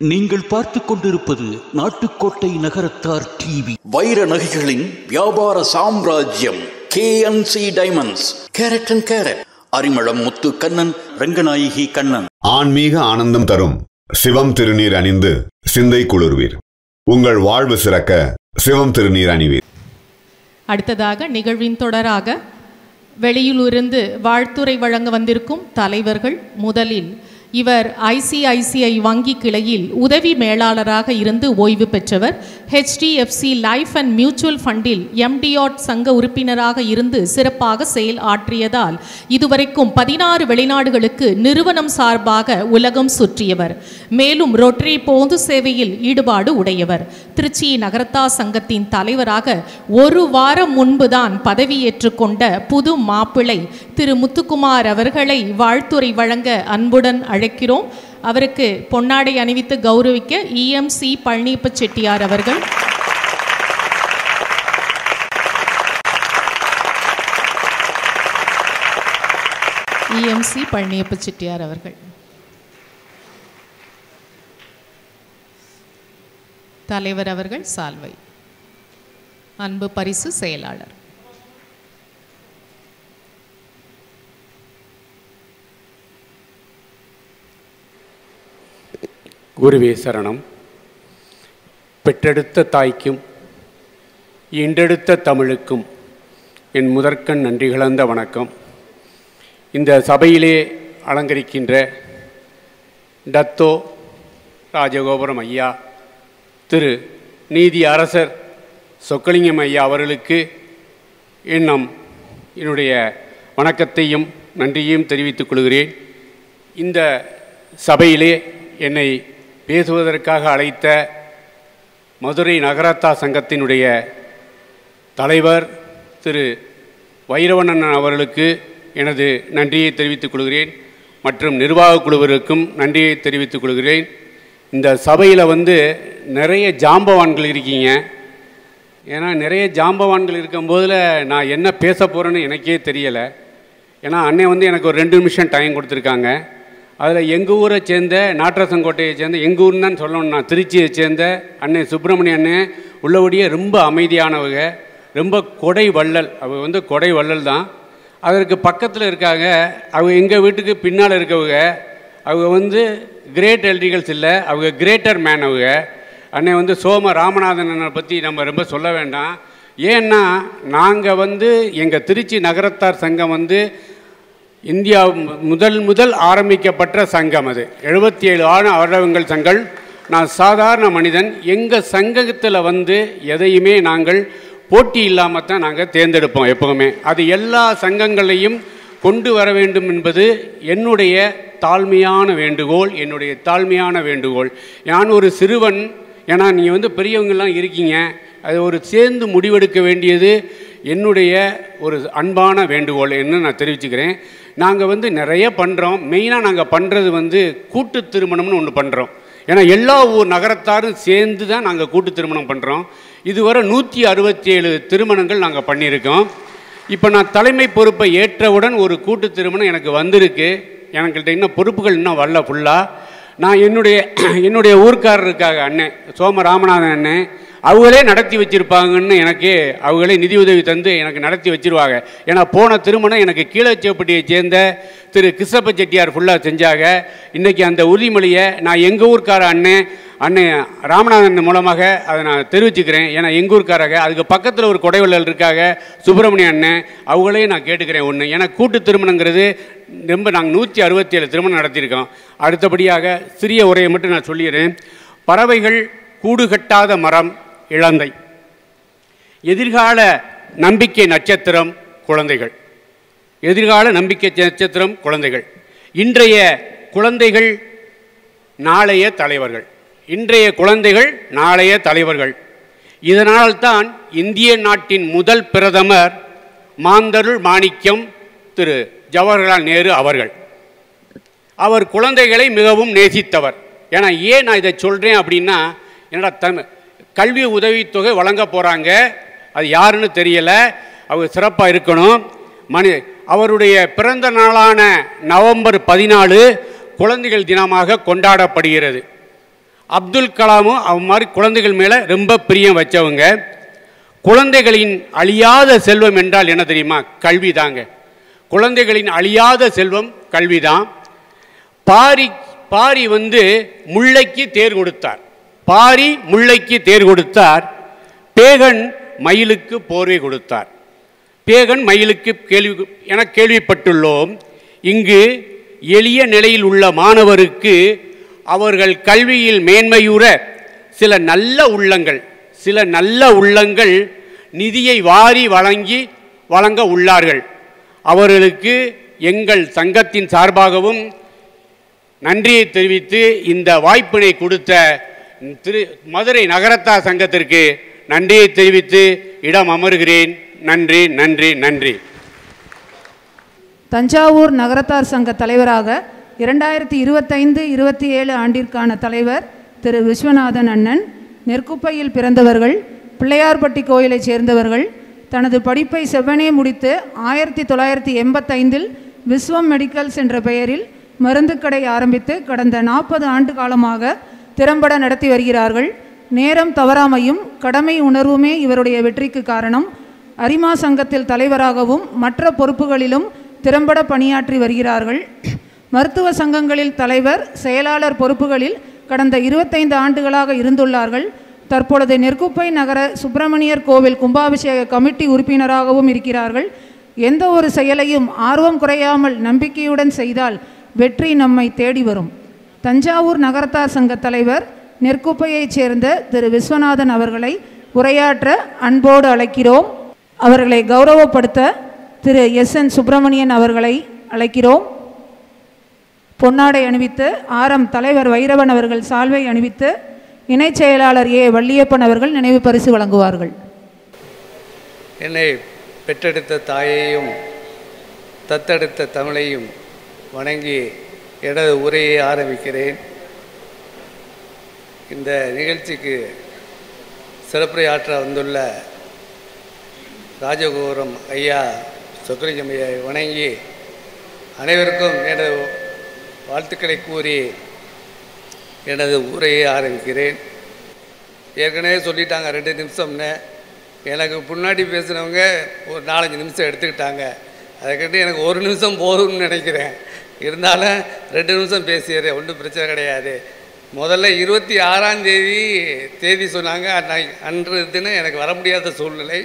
நீங்கள் பார்த்துக் கொண்டிருப்பது நாட்டுக்கோட்டை நகரத்தார் டிவி. வைர நகைகளின் வியாபார சாம்ராஜ்யம் KNC diamonds. Carat and carat. Arimalam Muthu Kannan, Ranganayaki Kannan. ஆன்மீக ஆனந்தம் தரும் சிவம் திருநீர் அணிந்து சிந்தை குளிர்வீர். உங்கள் வாழ்வு சிறக்க சிவம் திருநீர் அணிவீர். அடுத்ததாக நிகழ்வின் தொடராக வெளியிலிருந்து வாழ்த்துரை வழங்க வந்திருக்கும் தலைவர்கள். முதலில் இவர் ICICI வங்கி கிளையில் உதவி மேலாளராக இருந்து ஓய்வு பெற்றவர். HDFC லைஃப் அண்ட் மியூச்சுவல் ஃபண்டில் MDOT சங்க உறுப்பினராக இருந்து சிறப்பாக செயல் ஆற்றியதால் இதுவரைக்கும் 16 வெளிநாடுகளுக்கு நிறுவனம் சார்பாக உலகம் சுற்றியவர். மேலும் ரோட்டரி பொது சேவையில் ஈடுபாடு உடையவர். திருச்சி நகரத்தா சங்கத்தின் தலைவராக ஒரு வாரம் முன்புதான் பதவியேற்றுக் கொண்ட புது மாப்பிள்ளை திரு முத்துக்குமார் அவர்களை வாழ்த்துரை வழங்க அன்புடன் அழைக்கிறோம். அவருக்கு பொன்னாடை அணிவித்து கௌரவிக்க EMC பழனியப்ப செட்டியார் அவர்கள், EMC பழனியப்ப செட்டியார் அவர்கள், தலைவர் அவர்கள் சால்வை, அன்பு பரிசு செயலாளர். குருவே சரணம். பெற்றெடுத்த தாய்க்கும் ஈண்டெடுத்த தமிழுக்கும் என் முதற்கண் நன்றி கலந்த வணக்கம். இந்த சபையிலே அலங்கரிக்கின்ற டத்தோ ராஜகோபுரம் ஐயா, திரு நீதி அரசர் சொக்கலிங்கம் ஐயா அவர்களுக்கு என்னுடைய வணக்கத்தையும் நன்றியையும் தெரிவித்துக் கொள்கிறேன். இந்த சபையிலே என்னை பேசுவதற்காக அழைத்த மதுரை நகரத்தா சங்கத்தினுடைய தலைவர் திரு வைரவண்ணன் அவர்களுக்கு எனது நன்றியை தெரிவித்துக் கொள்கிறேன். மற்றும் நிர்வாக குழுவிற்கும் நன்றியை தெரிவித்துக் கொள்கிறேன். இந்த சபையில் நிறைய ஜாம்பவான்கள் இருக்கீங்க. ஏன்னா நிறைய ஜாம்பவான்கள் இருக்கும்போதில் நான் என்ன பேச போகிறேன்னு எனக்கே தெரியலை. ஏன்னா அண்ணன் எனக்கு ஒரு 2 நிமிஷம் டைம் கொடுத்துருக்காங்க. அதில் எங்கள் ஊரை சேர்ந்த நாட்டரசங்கோட்டையை சேர்ந்த எங்கள் ஊர்னு தான் சொல்லணும்னா திருச்சியை சேர்ந்த அண்ணன் சுப்பிரமணிய அண்ணன் உள்ளபடியே ரொம்ப அமைதியானவங்க, ரொம்ப கொடை வள்ளல். அவங்க கொடை வள்ளல் தான். அதற்கு பக்கத்தில் இருக்காங்க அவங்க எங்கள் வீட்டுக்கு பின்னால் இருக்கவங்க. அவங்க கிரேட் எல்டிகல்ஸ் இல்லை, அவங்க கிரேட்டர் மேன். அவங்க அண்ணன் சோம ராமநாதனை பற்றி நம்ம ரொம்ப சொல்ல வேண்டாம். ஏன்னா நாங்கள் எங்கள் திருச்சி நகரத்தார் சங்கம் இந்தியா முதல் ஆரம்பிக்கப்பட்ட சங்கம். அது 77 வருடங்கள் சங்கம். நான் சாதாரண மனிதன். எங்கள் சங்கத்தில் எதையுமே நாங்கள் போட்டி இல்லாமல் தான் நாங்கள் தேர்ந்தெடுப்போம் எப்போவுமே. அது எல்லா சங்கங்களையும் கொண்டு வர வேண்டும் என்பது என்னுடைய தாழ்மையான வேண்டுகோள். நான் ஒரு சிறுவன். ஏன்னா நீங்கள் பெரியவங்கள்லாம் இருக்கீங்க. அது சேர்ந்து முடிவெடுக்க வேண்டியது என்னுடைய ஒரு அன்பான வேண்டுகோள் என்று நான் தெரிவிச்சுக்கிறேன். நாங்கள் நிறைய பண்ணுறோம். மெயினாக நாங்கள் பண்ணுறது கூட்டு திருமணம்னு ஒன்று பண்ணுறோம். ஏன்னா எல்லா ஊர் நகரத்தாரும் சேர்ந்து தான் நாங்கள் கூட்டு திருமணம் பண்ணுறோம். இதுவரை 167 திருமணங்கள் நாங்கள் பண்ணியிருக்கோம். இப்போ நான் தலைமை பொறுப்பை ஏற்றவுடன் ஒரு கூட்டு திருமணம் எனக்கு வந்திருக்கு. எனக்கிட்ட இன்னும் பொறுப்புகள் இன்னும் வரல ஃபுல்லாக. நான் என்னுடைய ஊர்க்காரருக்காக அண்ணன் சோம ராமநாதன் அண்ணன் அவங்களே நடத்தி வச்சுருப்பாங்கன்னு அவங்களே நிதி உதவி தந்து எனக்கு நடத்தி வச்சுருவாங்க. ஏன்னா போன திருமணம் எனக்கு கீழச்சேப்பட்டியை சேர்ந்த திரு கிருஷ்ணப்ப செட்டியார் ஃபுல்லாக செஞ்சாங்க. இன்றைக்கி அந்த உறுதிமொழியை நான் எங்கள் ஊர்க்கார அண்ணன் ராமநாதன் மூலமாக அதை நான் தெரிவிச்சுக்கிறேன். ஏன்னா எங்கள் ஊர்க்காரங்க. அதுக்கு பக்கத்தில் ஒரு கொடைவள்ளல் இருக்காங்க சுப்பிரமணிய அண்ணன், அவங்களையும் நான் கேட்டுக்கிறேன் ஒன்று. ஏன்னா கூட்டு திருமணங்கிறது ரொம்ப நாங்கள் 167 திருமணம் நடத்தியிருக்கோம். அடுத்தபடியாக சிறிய உரையை மட்டும் நான் சொல்லிடுறேன். பறவைகள் கூடு கட்டாத மரம் இளந்தை, எதிர்கால நம்பிக்கை நட்சத்திரம் குழந்தைகள். எதிர்கால நம்பிக்கை நட்சத்திரம் குழந்தைகள். இன்றைய குழந்தைகள் நாளைய தலைவர்கள். இதனால்தான் இந்திய நாட்டின் முதல் பிரதமர் மாந்தருள் மாணிக்கம் திரு ஜவஹர்லால் நேரு அவர்கள். அவர் குழந்தைகளை மிகவும் நேசித்தவர். ஏன்னா ஏன் நான் இதை சொல்கிறேன் அப்படின்னா, என்னடா கல்வி உதவித்தொகை வழங்க போகிறாங்க, அது யாருன்னு தெரியலை, அவங்க சிறப்பாக இருக்கணும். அவருடைய பிறந்த நாளான நவம்பர் 14 குழந்தைகள் தினமாக கொண்டாடப்படுகிறது. அப்துல் கலாமும் அவன் மாதிரி குழந்தைகள் மேலே ரொம்ப பிரியம் வச்சவங்க. குழந்தைகளின் அழியாத செல்வம் என்றால் என்ன தெரியுமா? கல்வி தாங்க. குழந்தைகளின் அழியாத செல்வம் கல்வி தான். பாரி முல்லைக்கு தேர் கொடுத்தார். பாரி முல்லைக்கு தேர் கொடுத்தார். பேகன் மயிலுக்கு போர்வை கொடுத்தார். பேகன் மயிலுக்கு கேள்விப்பட்டுள்ளோம். இங்கு எளிய நிலையில் உள்ள மாணவருக்கு அவர்கள் கல்வியில் மேன்மையுற சில நல்ல உள்ளங்கள் நிதியை வாரி வழங்க உள்ளார்கள். அவர்களுக்கு எங்கள் சங்கத்தின் சார்பாகவும் நன்றியை தெரிவித்து இந்த வாய்ப்பினை கொடுத்த மதுரை நகரத்தார் சங்கத்திற்கு நன்றியை தெரிவித்து இடம் அமர்கிறேன். நன்றி நன்றி நன்றி. தஞ்சாவூர் நகரத்தார் சங்க தலைவராக 2025-27 ஆண்டிற்கான தலைவர் திரு விஸ்வநாதன் அண்ணன். நெற்குப்பையில் பிறந்தவர்கள், பிள்ளையார்பட்டி கோயிலைச் சேர்ந்தவர்கள். தனது படிப்பை செவ்வனே முடித்து 1985 விஸ்வம் மெடிக்கல்ஸ் என்ற பெயரில் மருந்து கடை ஆரம்பித்து கடந்த 40 ஆண்டு காலமாக திறம்பட நடத்தி வருகிறார்கள். நேரம் தவறாமையும் கடமை உணர்வுமே இவருடைய வெற்றிக்கு காரணம். அரிமா சங்கத்தில் தலைவராகவும் மற்ற பொறுப்புகளிலும் திறம்பட பணியாற்றி வருகிறார்கள். மருத்துவ சங்கங்களில் தலைவர், செயலாளர் பொறுப்புகளில் கடந்த 25 ஆண்டுகளாக இருந்துள்ளார்கள். தற்பொழுது நெற்குப்பை நகர சுப்பிரமணியர் கோவில் கும்பாபிஷேக கமிட்டி உறுப்பினராகவும் இருக்கிறார்கள். எந்த ஒரு செயலையும் ஆர்வம் குறையாமல் நம்பிக்கையுடன் செய்தால் வெற்றி நம்மை தேடி வரும். தஞ்சாவூர் நகரத்தார் சங்க தலைவர் நெற்குப்பையைச் சேர்ந்த திரு விஸ்வநாதன் அவர்களை உரையாற்ற அன்போடு அழைக்கிறோம். அவர்களை கௌரவப்படுத்த திரு SN சுப்பிரமணியன் அவர்களை அழைக்கிறோம். பொன்னாடை அணிவித்து ஆரம் தலைவர் வைரவன் அவர்கள் சால்வை அணிவித்து இணைச் செயலாளர் வள்ளியப்பன் அவர்கள் நினைவு பரிசு வழங்குவார்கள். என்னை பெற்றெடுத்த தாயையும் தத்தெடுத்த தமிழையும் வணங்கி எனது உரையை ஆரம்பிக்கிறேன். இந்த நிகழ்ச்சிக்கு சிறப்புரையாற்ற வந்துள்ள ராஜகோபுரம் ஐயா சொக்கலிங்கம் ஐயா வணங்கி அனைவருக்கும் எனது வாழ்த்துக்களை கூறி எனது உரையை ஆரம்பிக்கிறேன். ஏற்கனவே சொல்லிட்டாங்க 2 நிமிஷம்னு. எனக்கு முன்னாடி பேசுனவங்க ஒரு 4-5 நிமிஷம் எடுத்துக்கிட்டாங்க. அதுக்கிட்ட எனக்கு 1 நிமிஷம் போதும்னு நினைக்கிறேன். இருந்தாலும் 2 நிமிஷம் பேசிடுறேன், ஒன்றும் பிரச்சனை கிடையாது. முதல்ல 26ஆம் தேதி சொன்னாங்க. அன்று தினம் எனக்கு வர முடியாத சூழ்நிலை,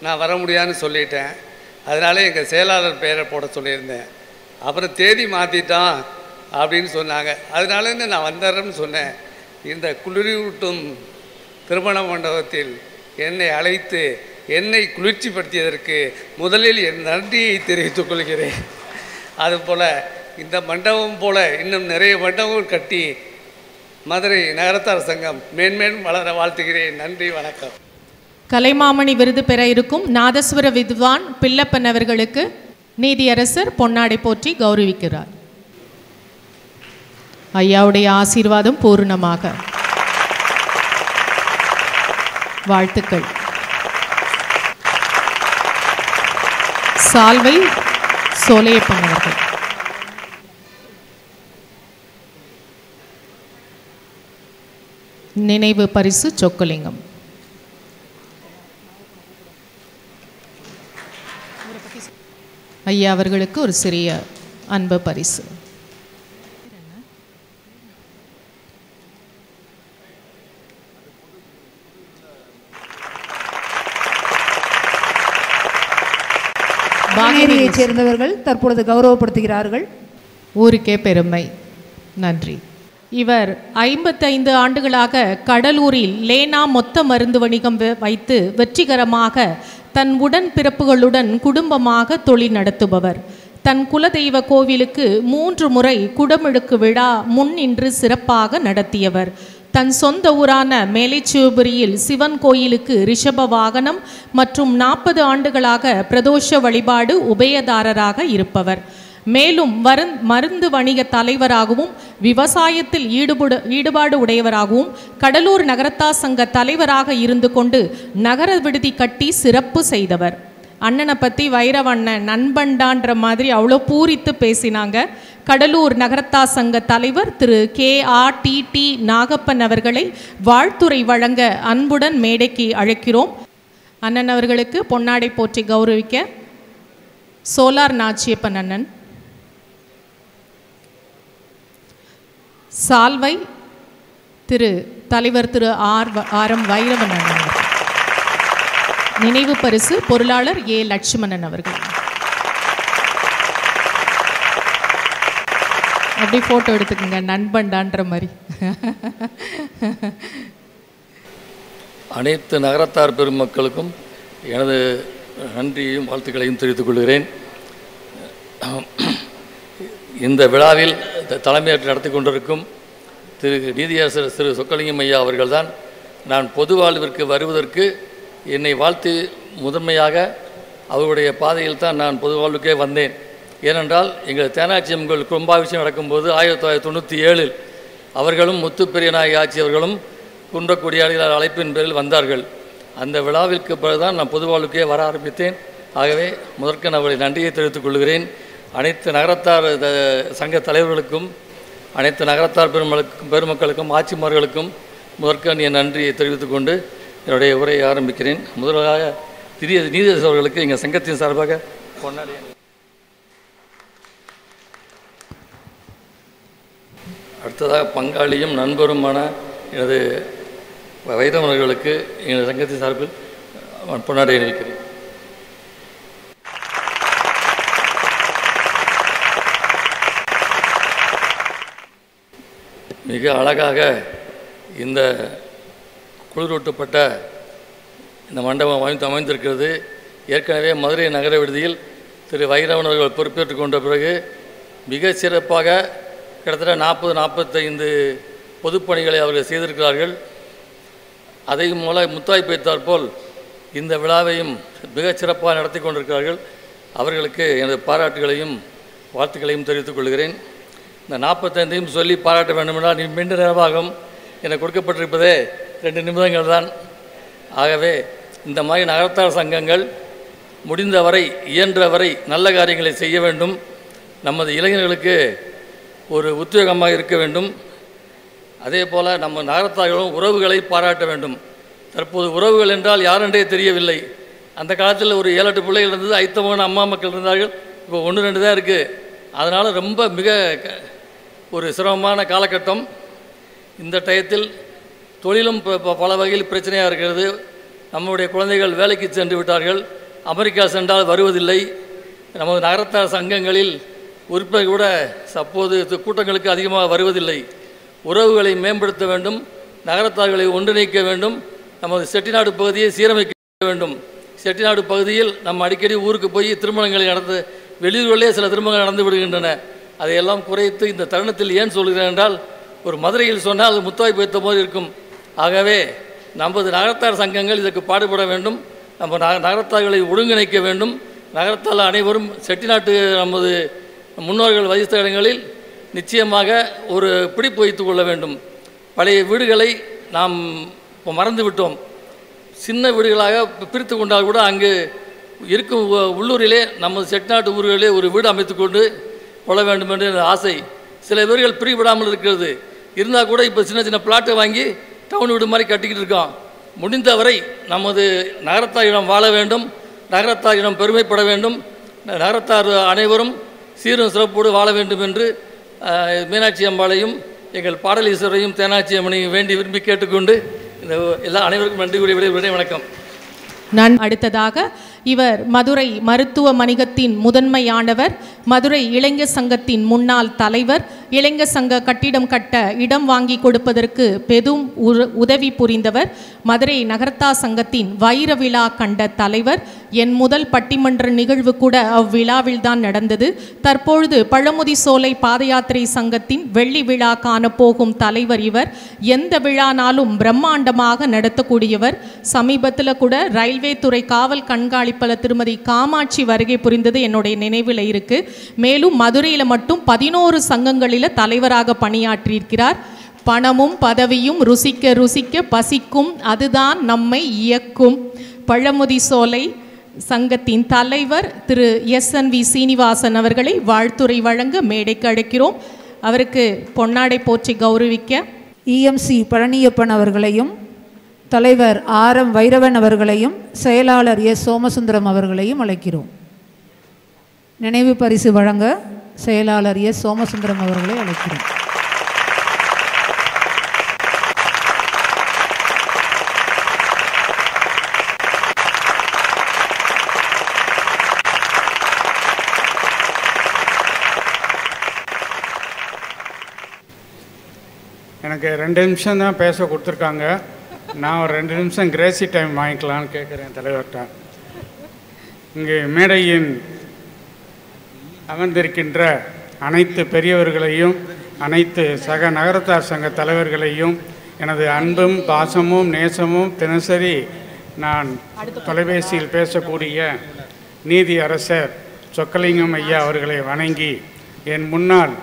நான் வர முடியாதுன்னு சொல்லிட்டேன். அதனால எங்கள் செயலாளர் பெயரை போட சொல்லியிருந்தேன். அப்புறம் தேதி மாற்றிட்டோம் அப்படின்னு சொன்னாங்க. அதனால நான் வந்துடுறேன்னு சொன்னேன். இந்த குளிரூட்டும் திருமண மண்டபத்தில் என்னை அழைத்து என்னை குளிர்ச்சிப்படுத்தியதற்கு முதலில் என் நன்றியை தெரிவித்துக் கொள்கிறேன். அதுபோல் இந்த மண்டபம் போல் இன்னும் நிறைய மண்டபங்கள் கட்டி மதுரை நகரத்தார் சங்கம் மேன்மேலும் வளர வாழ்த்துகிறேன். நன்றி, வணக்கம். கலைமாமணி விருது பெற இருக்கும் நாதஸ்வர வித்வான் பிள்ளப்பன் அவர்களுக்கு நீதியரசர் பொன்னாடை போற்றி கௌரவிக்கிறார். ஐயாவுடைய ஆசீர்வாதம் பூர்ணமாக. வாழ்த்துக்கள். சால்வை சோலையப்பன் அவர்கள். நினைவு பரிசு சொக்கலிங்கம். ஐயா அவர்களுக்கு ஒரு சிறிய அன்பு பரிசு. பாகேரியைச் சேர்ந்தவர்கள் தற்பொழுது கௌரவப்படுத்துகிறார்கள். ஊருக்கே பெருமை. நன்றி. இவர் 55 ஆண்டுகளாக கடலூரில் லேனா மொத்த மருந்து வணிகம் வைத்து வெற்றிகரமாக தன் உடன் பிறப்புகளுடன் குடும்பமாக தொழில் நடத்துபவர். தன் குலதெய்வ கோவிலுக்கு 3 முறை குடமுழுக்கு விழா முன்னின்று சிறப்பாக நடத்தியவர். தன் சொந்த ஊரான மேலைச்சிவபுரியில் சிவன் கோயிலுக்கு ரிஷப வாகனம் மற்றும் 40 ஆண்டுகளாக பிரதோஷ வழிபாடு உபயதாரராக இருப்பவர். மேலும் மருந்து வணிக தலைவராகவும் விவசாயத்தில் ஈடுபாடு உடையவராகவும் கடலூர் நகரத்தார் சங்க தலைவராக இருந்து கொண்டு நகர விடுதி கட்டி சிறப்பு செய்தவர். அண்ணனை பற்றி வைரவண்ணன் நண்பண்டான்ற மாதிரி அவ்வளோ பூரித்து பேசினாங்க. கடலூர் நகரத்தா சங்க தலைவர் திரு KRTT நாகப்பன் அவர்களை வாழ்த்துரை வழங்க அன்புடன் மேடைக்கு அழைக்கிறோம். அண்ணன் அவர்களுக்கு பொன்னாடை போற்றி கௌரவிக்க சோலார் நாச்சியப்பன் அண்ணன், சால்வை திரு தலைவர் திரு RM வைரவன் அண்ணன், நினைவு பரிசு பொருளாளர் A லட்சுமணன் அவர்கள். அப்படி போட்டோ எடுத்துக்கோங்க நண்பண்டான்ற மாதிரி. அனைத்து நகரத்தார் பெருமக்களுக்கும் எனது நன்றியையும் வாழ்த்துக்களையும் தெரிவித்துக் கொள்கிறேன். இந்த விழாவில் தலைமையேற்று நடத்தி கொண்டிருக்கும் திரு நீதியரசர் திரு சொக்கலிங்கம் ஐயா அவர்கள்தான் நான் பொது வாழ்விற்கு வருவதற்கு என்னை வாழ்த்து முதன்மையாக அவருடைய பாதையில் தான் நான் பொது வாழ்வுக்கே வந்தேன். ஏனென்றால் எங்கள் தேனாட்சி அம்மன் கும்பாபிஷேகம் நடக்கும்போது 1997 அவர்களும் முத்துப்பெரியநாயகி ஆட்சி அவர்களும் குன்றக்குடியாளிகள் அழைப்பின் பேரில் வந்தார்கள். அந்த விழாவிற்கு பிறகுதான் நான் பொது வாழ்வுக்கே வர ஆரம்பித்தேன். ஆகவே முதற்க நான் அவருடைய நன்றியை தெரிவித்துக் கொள்கிறேன். அனைத்து நகரத்தார் சங்க தலைவர்களுக்கும் அனைத்து நகரத்தார் பெருமக்களுக்கும் ஆட்சிமார்களுக்கும் முதற்க என் நன்றியை தெரிவித்துக் கொண்டு என்னுடைய உரையை ஆரம்பிக்கிறேன். முதலாக நீதியரசர் அவர்களுக்கு எங்கள் சங்கத்தின் சார்பாக கொண்டாடி அடுத்ததாக பங்காளியும் நண்பருமான எனது வைரவர்களுக்கு எனது சங்கத்தின் சார்பில் பொன்னாடை அணிவிக்கிறேன். மிக அழகாக இந்த குளிரூட்டப்பட்ட இந்த மண்டபம் அமைந்திருக்கிறது. ஏற்கனவே மதுரை நகர விடுதியில் திரு வைரவன் அவர்கள் பொறுப்பேற்றுக் கொண்ட பிறகு மிக சிறப்பாக கிட்டத்தட்ட 40-45 பொதுப்பணிகளை அவர்கள் செய்திருக்கிறார்கள். அதை மூல முத்தாய்ப்பு வைத்தாற்போல் இந்த விழாவையும் மிகச் சிறப்பாக நடத்தி கொண்டிருக்கிறார்கள். அவர்களுக்கு எனது பாராட்டுகளையும் வாழ்த்துக்களையும் தெரிவித்துக் கொள்கிறேன். இந்த 45ஐயும் சொல்லி பாராட்ட வேண்டுமென்றால் நீண்ட நேரமாகும். எனக்கு கொடுக்கப்பட்டிருப்பதே 2 நிமிடங்கள் தான். ஆகவே இந்த மாதிரி நகரத்தார் சங்கங்கள் முடிந்தவரை இயன்றவரை நல்ல காரியங்களை செய்ய வேண்டும். நமது இளைஞர்களுக்கு ஒரு உத்வேகமாக இருக்க வேண்டும். அதே போல் நம்ம நகரத்தார்களும் உறவுகளை பாராட்ட வேண்டும். தற்போது உறவுகள் என்றால் யாரென்றே தெரியவில்லை. அந்த காலத்தில் ஒரு 7-8 பிள்ளைகள் இருந்தது, ஐத்தமான அம்மா மக்கள் இருந்தார்கள். இப்போ 1-2 தான் இருக்குது. அதனால் ரொம்ப மிக ஒரு சிரமமான காலகட்டம். இந்த டயத்தில் தொழிலும் பல வகையில் பிரச்சனையாக இருக்கிறது. நம்முடைய குழந்தைகள் வேலைக்கு சென்று விட்டார்கள், அமெரிக்கா சென்றால் வருவதில்லை. நமது நகரத்தார் சங்கங்களில் உறுப்பினர் கூட அப்போது கூட்டங்களுக்கு அதிகமாக வருவதில்லை. உறவுகளை மேம்படுத்த வேண்டும், நகரத்தார்களை ஒன்றிணைக்க வேண்டும், நமது செட்டிநாடு பகுதியை சீரமைக்க வேண்டும். செட்டிநாடு பகுதியில் நம்ம அடிக்கடி ஊருக்கு போய் திருமணங்களை நடந்து வெளியூரிலே சில திருமணங்கள் நடந்து விடுகின்றன. அதையெல்லாம் குறைத்து இந்த தருணத்தில் ஏன் சொல்கிறேன் என்றால், ஒரு மதுரையில் சொன்னால் அது முத்தாய்ப்பு வைத்த போது இருக்கும். ஆகவே நமது நகரத்தார் சங்கங்கள் இதற்கு பாடுபட வேண்டும். நம்ம நகரத்தார்களை ஒருங்கிணைக்க வேண்டும். நகரத்தால் அனைவரும் செட்டிநாட்டு நமது முன்னோர்கள் வகித்த இடங்களில் நிச்சயமாக ஒரு பிடிப்பு வைத்துக் கொள்ள வேண்டும். பழைய வீடுகளை நாம் இப்போ மறந்து விட்டோம். சின்ன வீடுகளாக பிரித்து கொண்டால் கூட அங்கு இருக்கும் உள்ளூரிலே நமது செட்டிநாட்டு ஊர்களிலே ஒரு வீடு அமைத்து கொண்டு கொள்ள வேண்டும் என்று ஆசை. சில பேர்கள் பிரிவிடாமல் இருக்கிறது. இருந்தால் கூட இப்போ சின்ன சின்ன பிளாட்டை வாங்கி டவுன் வீடு மாதிரி கட்டிக்கிட்டு இருக்கோம். முடிந்தவரை நமது நகரத்தாரிடம் வாழ வேண்டும், நகரத்தாரிடம் பெருமைப்பட வேண்டும், நகரத்தார் அனைவரும் சீரும் சிறப்போடு வாழ வேண்டும் என்று மீனாட்சி அம்பாளையும் எங்கள் பாடலீஸ்வரையும் தேனாட்சி அம்மனையும் வேண்டி விரும்பி கேட்டுக்கொண்டு இந்த எல்லா அனைவருக்கும் நன்றி கூறிய விடைபெறுகிறேன். வணக்கம். அடுத்ததாக இவர் மதுரை மருத்துவ வணிகத்தின் முதன்மையானவர், மதுரை இளைஞர் சங்கத்தின் முன்னாள் தலைவர், இளைஞர் சங்க கட்டிடம் கட்ட இடம் வாங்கி கொடுப்பதற்கு பெரும் உதவி புரிந்தவர், மதுரை நகரத்தா சங்கத்தின் வைர விழா கண்ட தலைவர். என் முதல் பட்டிமன்ற நிகழ்வு கூட அவ்விழாவில் தான் நடந்தது. தற்பொழுது பழமுதி சோலை பாத யாத்திரை சங்கத்தின் வெள்ளி விழா காண போகும் தலைவர் இவர். எந்த விழானாலும் பிரம்மாண்டமாக நடத்தக்கூடியவர். சமீபத்தில் கூட ரயில்வே துறை காவல் கண்காணிப்பாளர் திருமதி காமாட்சி வருகை புரிந்தது என்னுடைய நினைவில் இருக்கு. மேலும் மதுரையில் மட்டும் 11 சங்கங்களில் தலைவராக பணியாற்றியிருக்கிறார். பணமும் பதவியும் ருசிக்க ருசிக்க பசிக்கும், அதுதான் நம்மை இயக்கும். பழமுதி சோலை சங்கத்தின் தலைவர் திரு SNV சீனிவாசன் அவர்களை வாழ்த்துரை வழங்க மேடைக்கு அழைக்கிறோம். அவருக்கு பொன்னாடை போற்றி கௌரவிக்க EMC பழனியப்பன் அவர்களையும், தலைவர் RM வைரவன் அவர்களையும், செயலாளர் S சோமசுந்தரம் அவர்களையும் அழைக்கிறோம். நினைவு பரிசு வழங்க செயலாளர் S சோமசுந்தரம் அவர்களை அழைக்கிறோம். எனக்கு 2 நிமிஷம் தான் பேச கொடுத்துருக்காங்க. நான் ஒரு 2 நிமிஷம் கிரேசி டைம் வாங்கிக்கலான்னு கேட்குறேன் தலைவர்கிட்ட. இங்கே மேடையின் அமர்ந்திருக்கின்ற அனைத்து பெரியவர்களையும், அனைத்து சக நகரத்தார் சங்க தலைவர்களையும் எனது அன்பும் பாசமும் நேசமும் தினசரி நான் தொலைபேசியில் பேசக்கூடிய நீதி அரசர் சொக்கலிங்கம் ஐயா அவர்களை வணங்கி, என் முன்னால்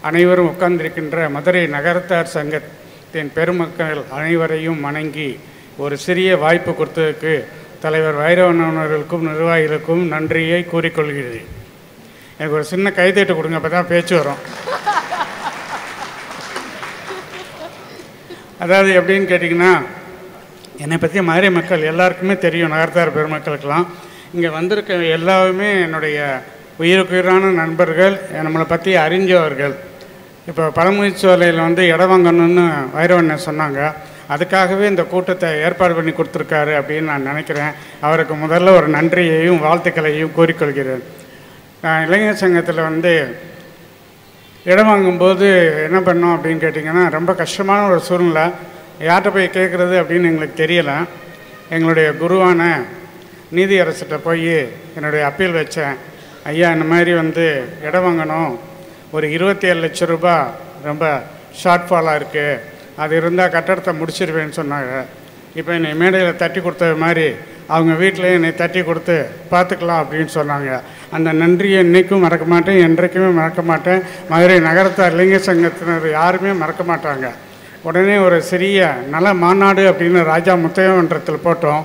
அனைவரும் உட்கார்ந்திருக்கின்ற மதுரை நகரத்தார் சங்கத்தின் பெருமக்கள் அனைவரையும் வணங்கி ஒரு சிறிய வாய்ப்பு கொடுத்ததற்கு தலைவர் வைரவன் அவர்களுக்கும் நிர்வாகிகளுக்கும் நன்றியை கூறிக்கொள்கிறேன். எனக்கு ஒரு சின்ன கைதேட்டு கொடுங்க, அப்போ தான் பேச்சு வரும். அதாவது எப்படின்னு கேட்டிங்கன்னா, என்னை பற்றி மதுரை மக்கள் எல்லாருக்குமே தெரியும், நகரத்தார் பெருமக்களுக்கெல்லாம். இங்கே வந்திருக்க எல்லாருமே என்னுடைய உயிருக்குயிரான நண்பர்கள், நம்மளை பற்றி அறிஞ்சவர்கள். இப்போ பழமுதிர்ச்சோலையில் இடம் வாங்கணும்னு வைரவண்ண சொன்னாங்க. அதுக்காகவே இந்த கூட்டத்தை ஏற்பாடு பண்ணி கொடுத்துருக்காரு அப்படின்னு நான் நினைக்கிறேன். அவருக்கு முதல்ல ஒரு நன்றியையும் வாழ்த்துக்களையும் கூறிக்கொள்கிறேன். நான் இளைஞர் சங்கத்தில் இடம் வாங்கும்போது என்ன பண்ணோம் அப்படின்னு கேட்டிங்கன்னா, ரொம்ப கஷ்டமான ஒரு சூழ்நிலை. யார்கிட்ட போய் கேட்குறது அப்படின்னு எங்களுக்கு தெரியலை. எங்களுடைய குருவான நீதி அரசிட்ட போய் என்னுடைய அப்பீல் வச்சேன். ஐயா, இந்த மாதிரி இடம் வாங்கணும், ஒரு 27 லட்சம் ரூபாய் ரொம்ப ஷார்ட்ஃபாலாக இருக்குது, அது இருந்தால் கட்டடத்தை முடிச்சிருவேன்னு சொன்னாங்க. இப்போ என்னை மேடையில் தட்டி கொடுத்தது மாதிரி அவங்க வீட்டில் என்னை தட்டி கொடுத்து பார்த்துக்கலாம் அப்படின்னு சொன்னாங்க. அந்த நன்றியை இன்றைக்கும் மறக்க மாட்டேன், என்றைக்குமே மறக்க மாட்டேன். மதுரை நகரத்தார் இளைஞர் சங்கத்தினர் யாருமே மறக்க மாட்டாங்க. உடனே ஒரு சிறிய நல மாநாடு அப்படின்னு ராஜா முத்தையமன்றத்தில் போட்டோம்.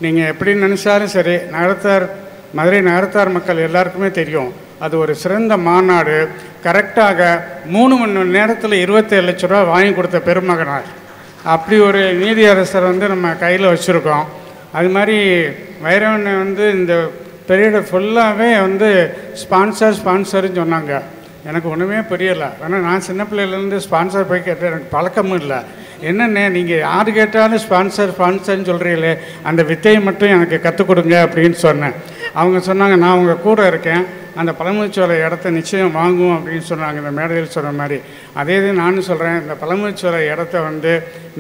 நீங்கள் எப்படி நினச்சாலும் சரி, மதுரை நகரத்தார் மக்கள் எல்லாருக்குமே தெரியும், அது ஒரு சிறந்த மாநாடு. கரெக்டாக 3 மணி நேரத்தில் 27 லட்ச ரூபா வாங்கி கொடுத்த பெருமகனார். அப்படி ஒரு நீதியரசர் நம்ம கையில் வச்சுருக்கோம். அது மாதிரி வைரவனை இந்த பீரியடை ஃபுல்லாகவே ஸ்பான்சர்னு சொன்னாங்க. எனக்கு ஒன்றுமே புரியலை. ஆனால் நான் சின்ன பிள்ளையிலேருந்து ஸ்பான்சர் போய் கேட்டேன், எனக்கு பழக்கமும் இல்லை. என்னென்ன நீங்கள் யார் கேட்டாலும் ஸ்பான்சர்னு சொல்கிறீங்களே, அந்த வித்தையை மட்டும் எனக்கு கற்றுக் கொடுங்க அப்படின்னு சொன்னேன். அவங்க சொன்னாங்க, நான் உங்கள் கூட இருக்கேன், அந்த பழமுதிர்ச்சோலை இடத்த நிச்சயம் வாங்குவோம் அப்படின்னு சொன்னாங்க, இந்த மேடையில் சொன்ன மாதிரி. அதே இது நானும் சொல்கிறேன், இந்த பழமுதிர்ச்சோலை இடத்த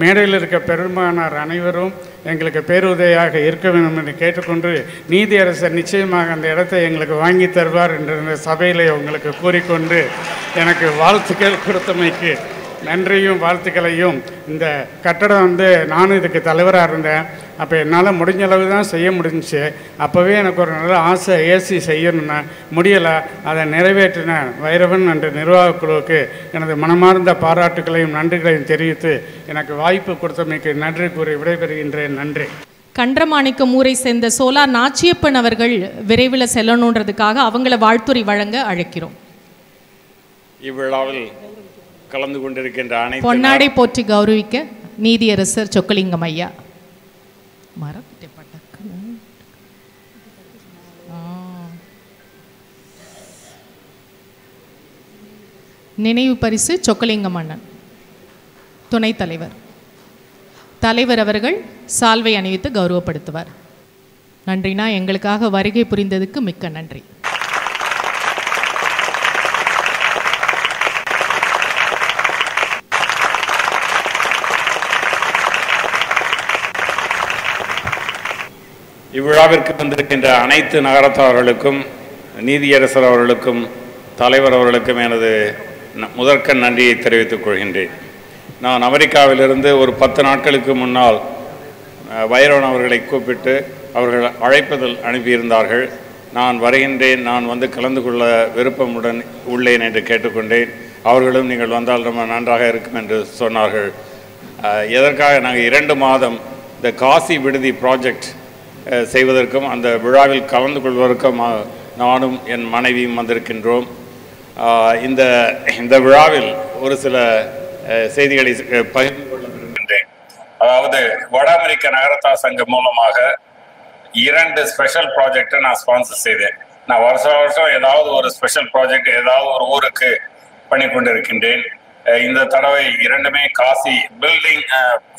மேடையில் இருக்க பெரும்பாலான அனைவரும் எங்களுக்கு பேருதவியாக இருக்க வேண்டும் என்று கேட்டுக்கொண்டு, நீதியரசர் நிச்சயமாக அந்த இடத்தை எங்களுக்கு வாங்கி தருவார் என்று இந்த சபையில் உங்களுக்கு கூறிக்கொண்டு, எனக்கு வாழ்த்துக்கள் கொடுத்தமைக்கு நன்றியும் வாழ்த்துக்களையும். இந்த கட்டடம் நானும் இதுக்கு தலைவராக இருந்தேன். அப்போ என்னால் முடிஞ்ச அளவு தான் செய்ய முடிஞ்சிச்சு. அப்போவே எனக்கு ஒரு நல்ல ஆசை, ஏசி செய்யணும்னு முடியலை. அதை நிறைவேற்றின வைரவன் என்ற நிர்வாகக் குழுவுக்கு எனது மனமார்ந்த பாராட்டுகளையும் நன்றிகளையும் தெரிவித்து எனக்கு வாய்ப்பு கொடுத்தமைக்கு நன்றி கூறி விடைபெறுகின்றேன். நன்றி. கன்றமாணிக்கம் ஊரை சேர்ந்த சோலா நாச்சியப்பன் அவர்கள் விரைவில் செல்லணுன்றதுக்காக அவங்கள வாழ்த்துரை வழங்க அழைக்கிறோம். இவ்விழாவில் கலந்து கொண்டிருக்கின்ற அனைத்து பொன்னாடை போற்றி கௌரவிக்க நீதியரசர் சொக்கலிங்கம் ஐயா. நினைவு பரிசு சொக்கலிங்கம் அண்ணன் துணைத் தலைவர் அவர்கள் சால்வை அணிவித்து கௌரவப்படுத்துவார். நன்றினா, எங்களுக்காக வருகை புரிந்ததுக்கு மிக்க நன்றி. இவ்விழாவிற்கு வந்திருக்கின்ற அனைத்து நகரத்தார்களுக்கும், நீதியரசர் அவர்களுக்கும், தலைவர் அவர்களுக்கும் எனது முதற்கண் நன்றியை தெரிவித்துக் கொள்கின்றேன். நான் அமெரிக்காவிலிருந்து ஒரு 10 நாட்களுக்கு முன்னால் வைரவன் அவர்களை கூப்பிட்டு அவர்கள் அழைப்பதில் அனுப்பியிருந்தார்கள். நான் வருகின்றேன், நான் கலந்து கொள்ள விருப்பமுடன் உள்ளேன் என்று கேட்டுக்கொண்டேன். அவர்களும் நீங்கள் வந்தால் ரொம்ப நன்றாக இருக்கும் என்று சொன்னார்கள். எதற்காக நாங்கள் 2 மாதம் இந்த காசி விடுதி ப்ராஜெக்ட் செய்வதற்கும் அந்த விழாவில் கலந்து கொள்வதற்கும் நானும் என் மனைவியும் வந்திருக்கின்றோம். இந்த விழாவில் ஒரு சில செய்திகளை பகிர்ந்து கொள்ள விரும்புகின்றேன். அதாவது வட அமெரிக்க நகரத்தார் சங்கம் மூலமாக 2 ஸ்பெஷல் ப்ராஜெக்டை நான் ஸ்பான்சர் செய்தேன். நான் வருஷம் ஏதாவது ஒரு ஸ்பெஷல் ப்ராஜெக்ட் ஏதாவது ஒரு ஊருக்கு பண்ணி கொண்டிருக்கின்றேன். இந்த தடவை 2மே காசி பில்டிங்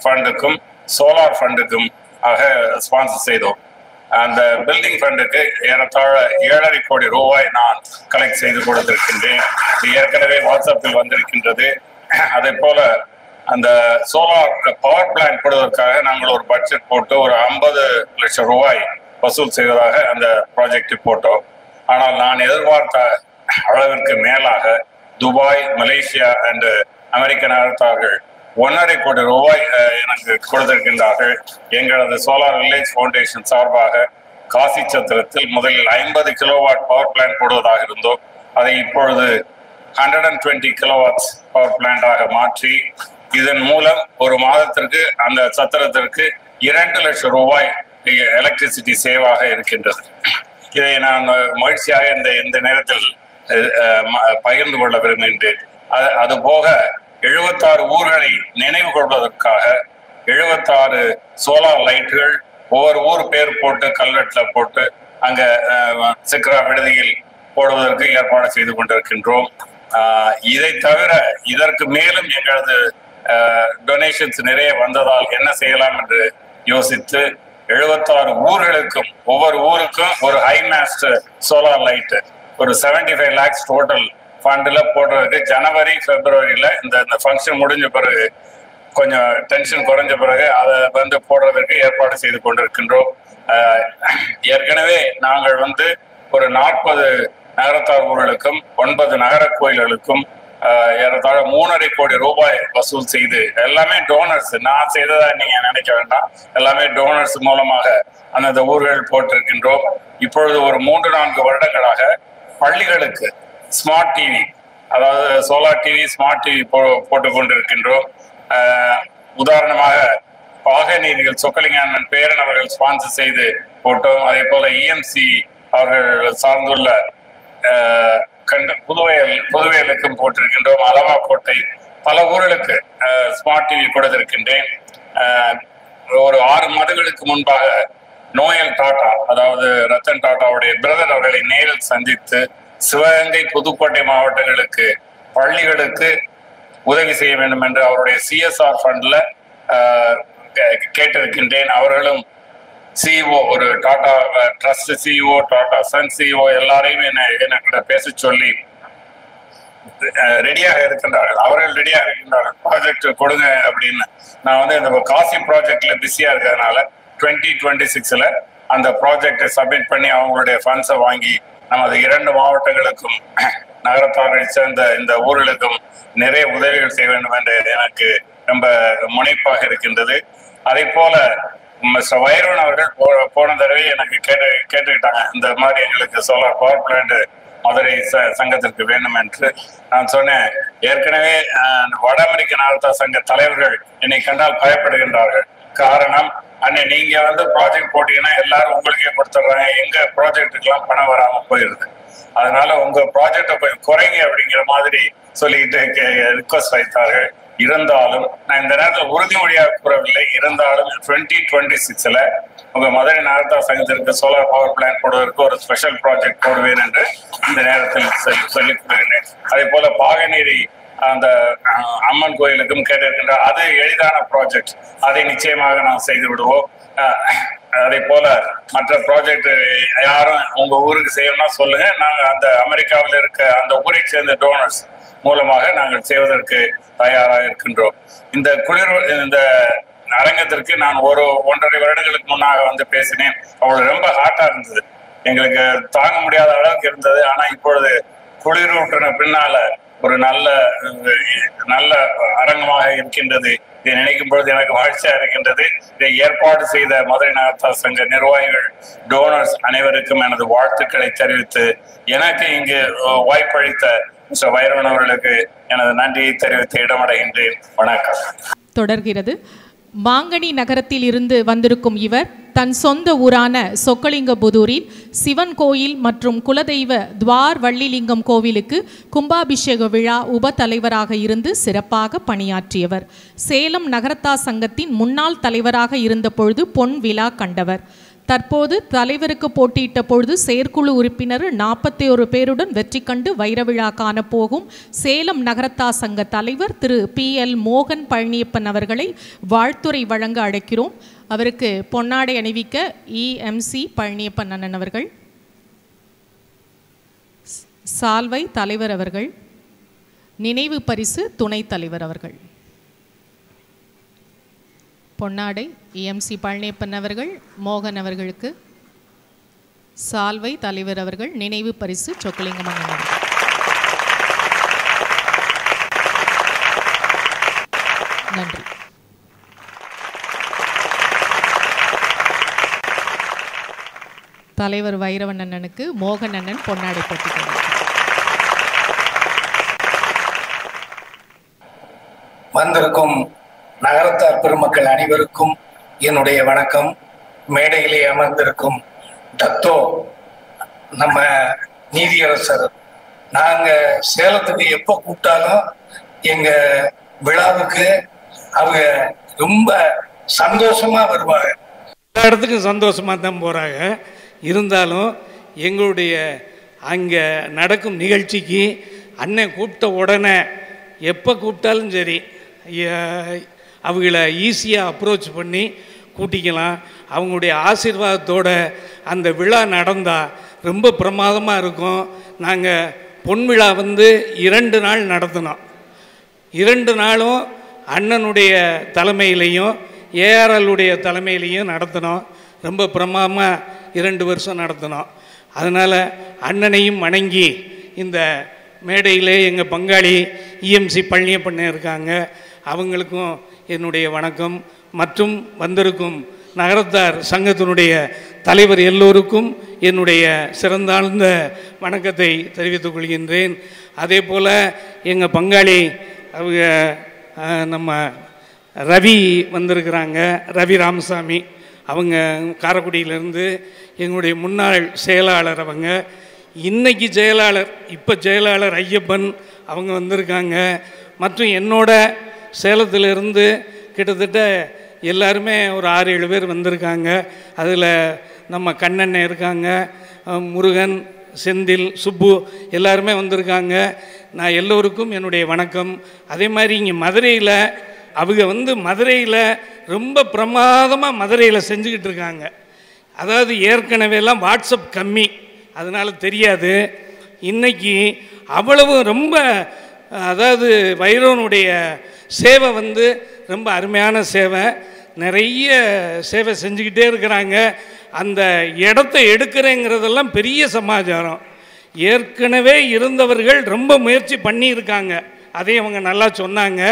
ஃபண்டுக்கும் சோலார் ஃபண்டுக்கும் ஆக ஸ்பான்சர் செய்தோம். அந்த பில்டிங் ஃபண்டுக்கு ஏறத்தாழ 7.5 கோடி ரூபாய் நான் கலெக்ட் செய்து கொடுத்திருக்கின்றேன். ஏற்கனவே வாட்ஸ்அப்பில் வந்திருக்கின்றது. அதே போல அந்த சோலார் பவர் பிளான்ட் போடுவதற்காக நாங்கள் ஒரு பட்ஜெட் போட்டு ஒரு 50 லட்சம் ரூபாய் வசூல் செய்வதாக அந்த ப்ராஜெக்டை போட்டோம். ஆனால் நான் எதிர்பார்த்த அளவிற்கு மேலாக துபாய், மலேசியா அண்ட் அமெரிக்க நகரத்தார்கள் 1.5 கோடி ரூபாய் எனக்கு கொடுத்திருக்கின்றார்கள். எங்களது சோலார் வில்லேஜ் ஃபவுண்டேஷன் சார்பாக காசி சத்திரத்தில் முதலில் 50 கிலோவாட் பவர் பிளான்ட் போடுவதாக இருந்தோம். அதை இப்பொழுது 120 கிலோவாட்ஸ் பவர் பிளான்டாக மாற்றி இதன் மூலம் ஒரு மாதத்திற்கு அந்த சத்திரத்திற்கு 2 லட்சம் ரூபாய் எலக்ட்ரிசிட்டி சேவாக இருக்கின்றது. இதை நான் மகிழ்ச்சியாக இந்த நேரத்தில் பகிர்ந்து கொள்ள விரும்புகின்றேன். அதுபோக 76 ஊர்களை நினைவு கொள்வதற்காக 76 சோலார் லைட்டுகள் ஒவ்வொரு ஊர் பேர் போட்டு கல்வெட்டில் போட்டு அங்கே சிக்ரா விடுதியில் போடுவதற்கு ஏற்பாடு செய்து கொண்டிருக்கின்றோம். இதை தவிர இதற்கு மேலும் எங்களது டொனேஷன்ஸ் நிறைய வந்ததால் என்ன செய்யலாம் என்று யோசித்து 76 ஊர்களுக்கும் ஒவ்வொரு ஊருக்கும் ஒரு ஹை மாஸ்ட் சோலார் லைட்டு ஒரு 75 lakhs டோட்டல் ஃபண்டில் போடுறதுக்கு ஜனவரி பிப்ரவரியில் இந்த ஃபங்க்ஷன் முடிஞ்ச பிறகு கொஞ்சம் டென்ஷன் குறைஞ்ச பிறகு அதை போடுறதுக்கு ஏற்பாடு செய்து கொண்டிருக்கின்றோம். ஏற்கனவே நாங்கள் ஒரு 40 நகரத்தார் ஊர்களுக்கும் 9 நகர கோயில்களுக்கும் ஏறத்தாழ 3.5 கோடி ரூபாய் வசூல் செய்து எல்லாமே டோனர்ஸ், நான் செய்ததா நீங்க நினைக்க வேண்டாம், எல்லாமே டோனர்ஸ் மூலமாக அந்த ஊர்கள் போட்டிருக்கின்றோம். இப்பொழுது ஒரு 3-4 வருடங்களாக பள்ளிகளுக்கு ஸ்மார்ட் டிவி, அதாவது சோலார் டிவி, ஸ்மார்ட் டிவி போட்டு கொண்டிருக்கின்றோம். உதாரணமாக பாகநீதிகள் சொக்கலிங்கண்ணன் பேரன் அவர்கள் ஸ்பான்சர் செய்து போட்டோம். அதே போல இஎம்சி அவர்கள் சார்ந்துள்ள புதுவையிலுக்கும் போட்டிருக்கின்றோம். அலவாக்கோட்டை பல ஊர்களுக்கு ஸ்மார்ட் டிவி கொடுத்திருக்கின்றேன். ஒரு 6 மாதங்களுக்கு முன்பாக நோயல் டாடா, அதாவது ரத்தன் டாட்டாவுடைய பிரதர் அவர்களை நேரில் சந்தித்து சிவகங்கை, புதுக்கோட்டை மாவட்டங்களுக்கு பள்ளிகளுக்கு உதவி செய்ய வேண்டும் என்று அவருடைய சிஎஸ்ஆர் ஃபண்ட்ல கேட்டிருக்கின்றேன். அவர்களும் சிஇஓ, ஒரு Tata trust CEO, Tata son CEO எல்லாரையும் என்ன பேச சொல்லி ரெடியாக இருக்கின்றார்கள். அவர்கள் ரெடியாக இருக்கின்றார்கள், ப்ராஜெக்ட் கொடுங்க அப்படின்னு. நான் இந்த காசி ப்ராஜெக்ட்ல பிஸியா இருக்கிறதுனால 2026ல அந்த ப்ராஜெக்டை சப்மிட் பண்ணி அவங்களுடைய ஃபண்ட்ஸை வாங்கி நமது 2 மாவட்டங்களுக்கும் நகரத்தாரை சேர்ந்த இந்த ஊர்களுக்கும் நிறைய உதவிகள் செய்ய வேண்டும் என்று எனக்கு ரொம்ப முனைப்பாக இருக்கின்றது. அதே போல மிஸ்டர் வைரவன் அவர்கள் போன தடவை எனக்கு கேட்டுக்கிட்டாங்க, இந்த மாதிரி எங்களுக்கு சோலார் பவர் பிளான்ட் மதுரை சங்கத்திற்கு வேண்டும் என்று. நான் சொன்னேன், ஏற்கனவே வட அமெரிக்க நகரத்தார் சங்க தலைவர்கள் என்னை கண்டால் பயப்படுகின்றார்கள். காரணம், அண்ணன் நீங்க ப்ராஜெக்ட் போட்டீங்கன்னா எல்லாரும் உங்களுக்கே கொடுத்துட்றாங்க, எங்க ப்ராஜெக்டுக்கெல்லாம் பணம் வராம போயிருது, அதனால உங்க ப்ராஜெக்டை போய் குறைங்க அப்படிங்கிற மாதிரி சொல்லிட்டு ரிக்வஸ்ட் வைத்தார்கள். இருந்தாலும் நான் இந்த நேரத்தில் உறுதிமொழியாக கூறவில்லை. இருந்தாலும் 2026ல உங்க மதுரை நகரத்தார் சங்கத்திற்கு சோலார் பவர் பிளான்ட் போடுவதற்கு ஒரு ஸ்பெஷல் ப்ராஜெக்ட் போடுவேன் என்று இந்த நேரத்தில் சொல்லிக் கொள்கிறேன். அதே போல பாகநீரி அந்த அம்மன் கோயிலுக்கும் கேட்டிருக்கின்ற அது எளிதான ப்ராஜெக்ட், அதை நிச்சயமாக நாம் செய்து விடுவோம். அதே போல மற்ற ப்ராஜெக்ட் யாரும் உங்க ஊருக்கு செய்யணும்னா சொல்லுங்க, நாங்க அந்த அமெரிக்காவில் இருக்க அந்த ஊரை சேர்ந்த டோனர்ஸ் மூலமாக நாங்கள் செய்வதற்கு தயாராக இருக்கின்றோம். இந்த அரங்கத்திற்கு நான் 1.5 வருடங்களுக்கு முன்னாக பேசினேன். அவள் ரொம்ப ஹாட்டா இருந்தது, எங்களுக்கு தாங்க முடியாத அளவுக்கு இருந்தது. ஆனா இப்பொழுது குளிரூட்டின பின்னால ஒரு நல்ல அரங்கமாக இருக்கின்றது. இதை நினைக்கும் பொழுது எனக்கு மகிழ்ச்சியா இருக்கின்றது. இதை ஏற்பாடு செய்த மதுரை நகரத்தார் சங்க நிர்வாகிகள், டோனர்ஸ் அனைவருக்கும் எனது வாழ்த்துக்களை தெரிவித்து எனக்கு இங்கு வாய்ப்பளித்த மிஸ்டர் வைரவன் அவர்களுக்கு எனது நன்றியை தெரிவித்து இடமடைகின்றேன். வணக்கம். தொடர்கிறது. மாங்கனி நகரத்தில் இருந்து வந்திருக்கும் இவர் தன் சொந்த ஊரான சொக்கலிங்கபுதூரில் சிவன் கோயில் மற்றும் குலதெய்வ துவார் வள்ளிலிங்கம் கோவிலுக்கு கும்பாபிஷேக விழா உப தலைவராக இருந்து சிறப்பாக பணியாற்றியவர். சேலம் நகரத்தா சங்கத்தின் முன்னாள் தலைவராக இருந்த பொழுது பொன் விழா கண்டவர். தற்போது தலைவருக்கு போட்டியிட்ட பொழுது செயற்குழு உறுப்பினர் 41 பேருடன் வெற்றி கண்டு வைரவிழா காணப்போகும் சேலம் நகரத்தா சங்க தலைவர் திரு PL மோகன் பழனியப்பன் அவர்களை வாழ்த்துரை வழங்க அழைக்கிறோம். அவருக்கு பொன்னாடை அணிவிக்க EMC பழனியப்பன் அண்ணன் அவர்கள், சால்வை தலைவர் அவர்கள், நினைவு பரிசு துணைத் தலைவர் அவர்கள். பொன்னாடை EMC பழனியப்பன் அவர்கள், மோகன் அவர்களுக்கு, சால்வை தலைவர் அவர்கள், நினைவு பரிசு சொக்கலிங்கம் அண்ணன் அவர்கள். நன்றி. தலைவர் வைரவன் அண்ணனுக்கு மோகன் அண்ணன் பொன்னாடை போட்டிக்கிறார். வந்திருக்கும் நகரத்தார் பெருமக்கள் அனைவருக்கும் என்னுடைய வணக்கம். மேடையிலே அமர்ந்திருக்கும் தத்தோ நம்ம நீதியரசர், நாங்கள் சேலத்துக்கு எப்போ கூப்பிட்டாலும் எங்கள் விழாவுக்கு அவங்க ரொம்ப சந்தோஷமாக வருவாங்க. எல்லா இடத்துக்கும் சந்தோஷமாக தான் போகிறாங்க. இருந்தாலும் எங்களுடைய அங்கே நடக்கும் நிகழ்ச்சிக்கு அண்ணன் கூப்பிட்ட உடனே எப்போ கூப்பிட்டாலும் சரி அவங்கள ஈஸியாக அப்ரோச் பண்ணி கூட்டிக்கலாம். அவங்களுடைய ஆசீர்வாதத்தோட அந்த விழா நடந்தால் ரொம்ப பிரமாதமாக இருக்கும். நாங்கள் பொன் விழா 2 நாள் நடத்தினோம். 2 நாளும் அண்ணனுடைய தலைமையிலையும் ஏஆர்எல்லுடைய தலைமையிலையும் நடத்தினோம். ரொம்ப பிரமாதமாக 2 வருஷம் நடத்தினோம். அதனால் அண்ணனையும் வணங்கி இந்த மேடையிலே எங்கள் பங்காளி EMC பழனியப்பண்ண இருக்காங்க, அவங்களுக்கும் என்னுடைய வணக்கம். மற்றும் வந்திருக்கும் நகரத்தார் சங்கத்தினுடைய தலைவர் எல்லோருக்கும் என்னுடைய சிறந்தாழ்ந்த வணக்கத்தை தெரிவித்துக் கொள்கின்றேன். அதே போல் எங்கள் பங்காளி அவங்க நம்ம ரவி வந்திருக்கிறாங்க, ரவி ராமசாமி, அவங்க காரைக்குடியிலேருந்து எங்களுடைய முன்னாள் செயலாளர். அவங்க இன்னைக்கு செயலாளர், இப்போ செயலாளர் ஐயப்பன் அவங்க வந்திருக்காங்க. மற்றும் என்னோட சேலத்திலிருந்து கிட்டத்தட்ட எல்லாருமே ஒரு 6-7 பேர் வந்திருக்காங்க. அதில் நம்ம கண்ணண்ணன் இருக்காங்க, முருகன், செந்தில், சுப்பு எல்லாருமே வந்திருக்காங்க. நான் எல்லோருக்கும் என்னுடைய வணக்கம். அதே மாதிரி இங்கே மதுரையில் அவங்க மதுரையில் ரொம்ப பிரமாதமாக மதுரையில் செஞ்சுக்கிட்டு இருக்காங்க. அதாவது ஏற்கனவேலாம் வாட்ஸ்அப் கம்மி, அதனால் தெரியாது. இன்றைக்கி அவ்வளவு ரொம்ப அதாவது வைரவனுடைய சேவை ரொம்ப அருமையான சேவை, நிறைய சேவை செஞ்சுக்கிட்டே இருக்கிறாங்க. அந்த இடத்த எடுக்கிறேங்கிறதெல்லாம் பெரிய சமாச்சாரம். ஏற்கனவே இருந்தவர்கள் ரொம்ப முயற்சி பண்ணியிருக்காங்க, அதை அவங்க நல்லா சொன்னாங்க.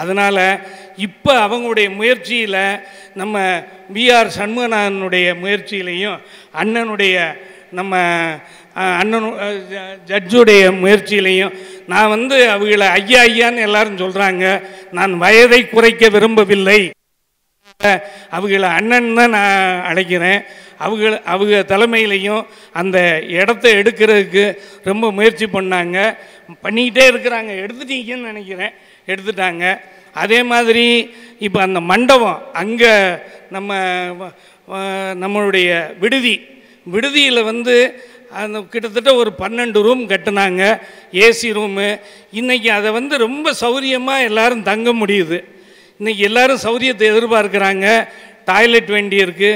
அதனால் இப்போ அவங்களுடைய முயற்சியில் நம்ம BR சண்முகநாதனுடைய முயற்சியிலையும் அண்ணனுடைய நம்ம அண்ணனு ஜட்ஜுடைய முயற்சியிலையும் நான் அவங்கள ஐயா ஐயான்னு எல்லாரும் சொல்கிறாங்க. நான் வயதை குறைக்க விரும்பவில்லை, அவங்கள அண்ணன் தான் நான் அழைக்கிறேன். அவங்க தலைமையிலையும் அந்த இடத்த எடுக்கிறதுக்கு ரொம்ப முயற்சி பண்ணாங்க, பண்ணிக்கிட்டே இருக்கிறாங்க. எடுத்துட்டீங்கன்னு நினைக்கிறேன், எடுத்துட்டாங்க. அதே மாதிரி இப்போ அந்த மண்டபம் அங்கே நம்மளுடைய விடுதியில் அந்த கிட்டத்தட்ட ஒரு 12 ரூம் கட்டினாங்க, ஏசி ரூமு. இன்றைக்கி அதை ரொம்ப சௌரியமாக எல்லோரும் தங்க முடியுது. இன்றைக்கி எல்லோரும் சௌரியத்தை எதிர்பார்க்குறாங்க. டாய்லெட் வேண்டியிருக்கு,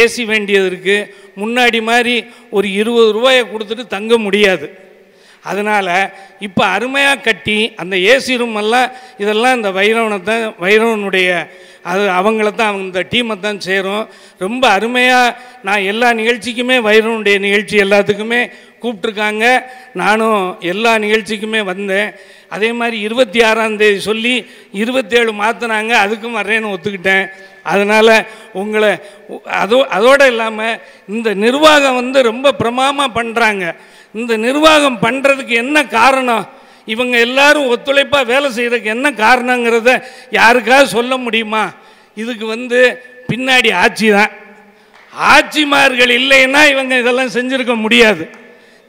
ஏசி வேண்டியது இருக்குது. முன்னாடி மாதிரி ஒரு 20 ரூபாயை கொடுத்துட்டு தங்க முடியாது. அதனால் இப்போ அருமையாக கட்டி அந்த ஏசி ரூம் எல்லாம் இதெல்லாம் இந்த வைரவனுடைய அவங்கள தான் இந்த டீமை தான் சேரும். ரொம்ப அருமையாக நான் எல்லா நிகழ்ச்சிக்குமே வைரவனுடைய நிகழ்ச்சி எல்லாத்துக்குமே கூப்பிட்ருக்காங்க. நானும் எல்லா நிகழ்ச்சிக்குமே வந்தேன். அதே மாதிரி 26ஆம் தேதி சொல்லி 27 மாற்றினாங்க, அதுக்கும் வர்றேன்னு ஒத்துக்கிட்டேன். அதனால் உங்களை அதோடு இல்லாமல் இந்த நிர்வாகம் ரொம்ப பிரமாதமாக பண்ணுறாங்க. இந்த நிர்வாகம் பண்ணுறதுக்கு என்ன காரணம், இவங்க எல்லாரும் ஒத்துழைப்பாக வேலை செய்கிறதுக்கு என்ன காரணங்கிறத யாருக்காவது சொல்ல முடியுமா? இதுக்கு பின்னாடி ஆட்சி தான். ஆட்சிமார்கள் இல்லைன்னா இவங்க இதெல்லாம் செஞ்சுருக்க முடியாது.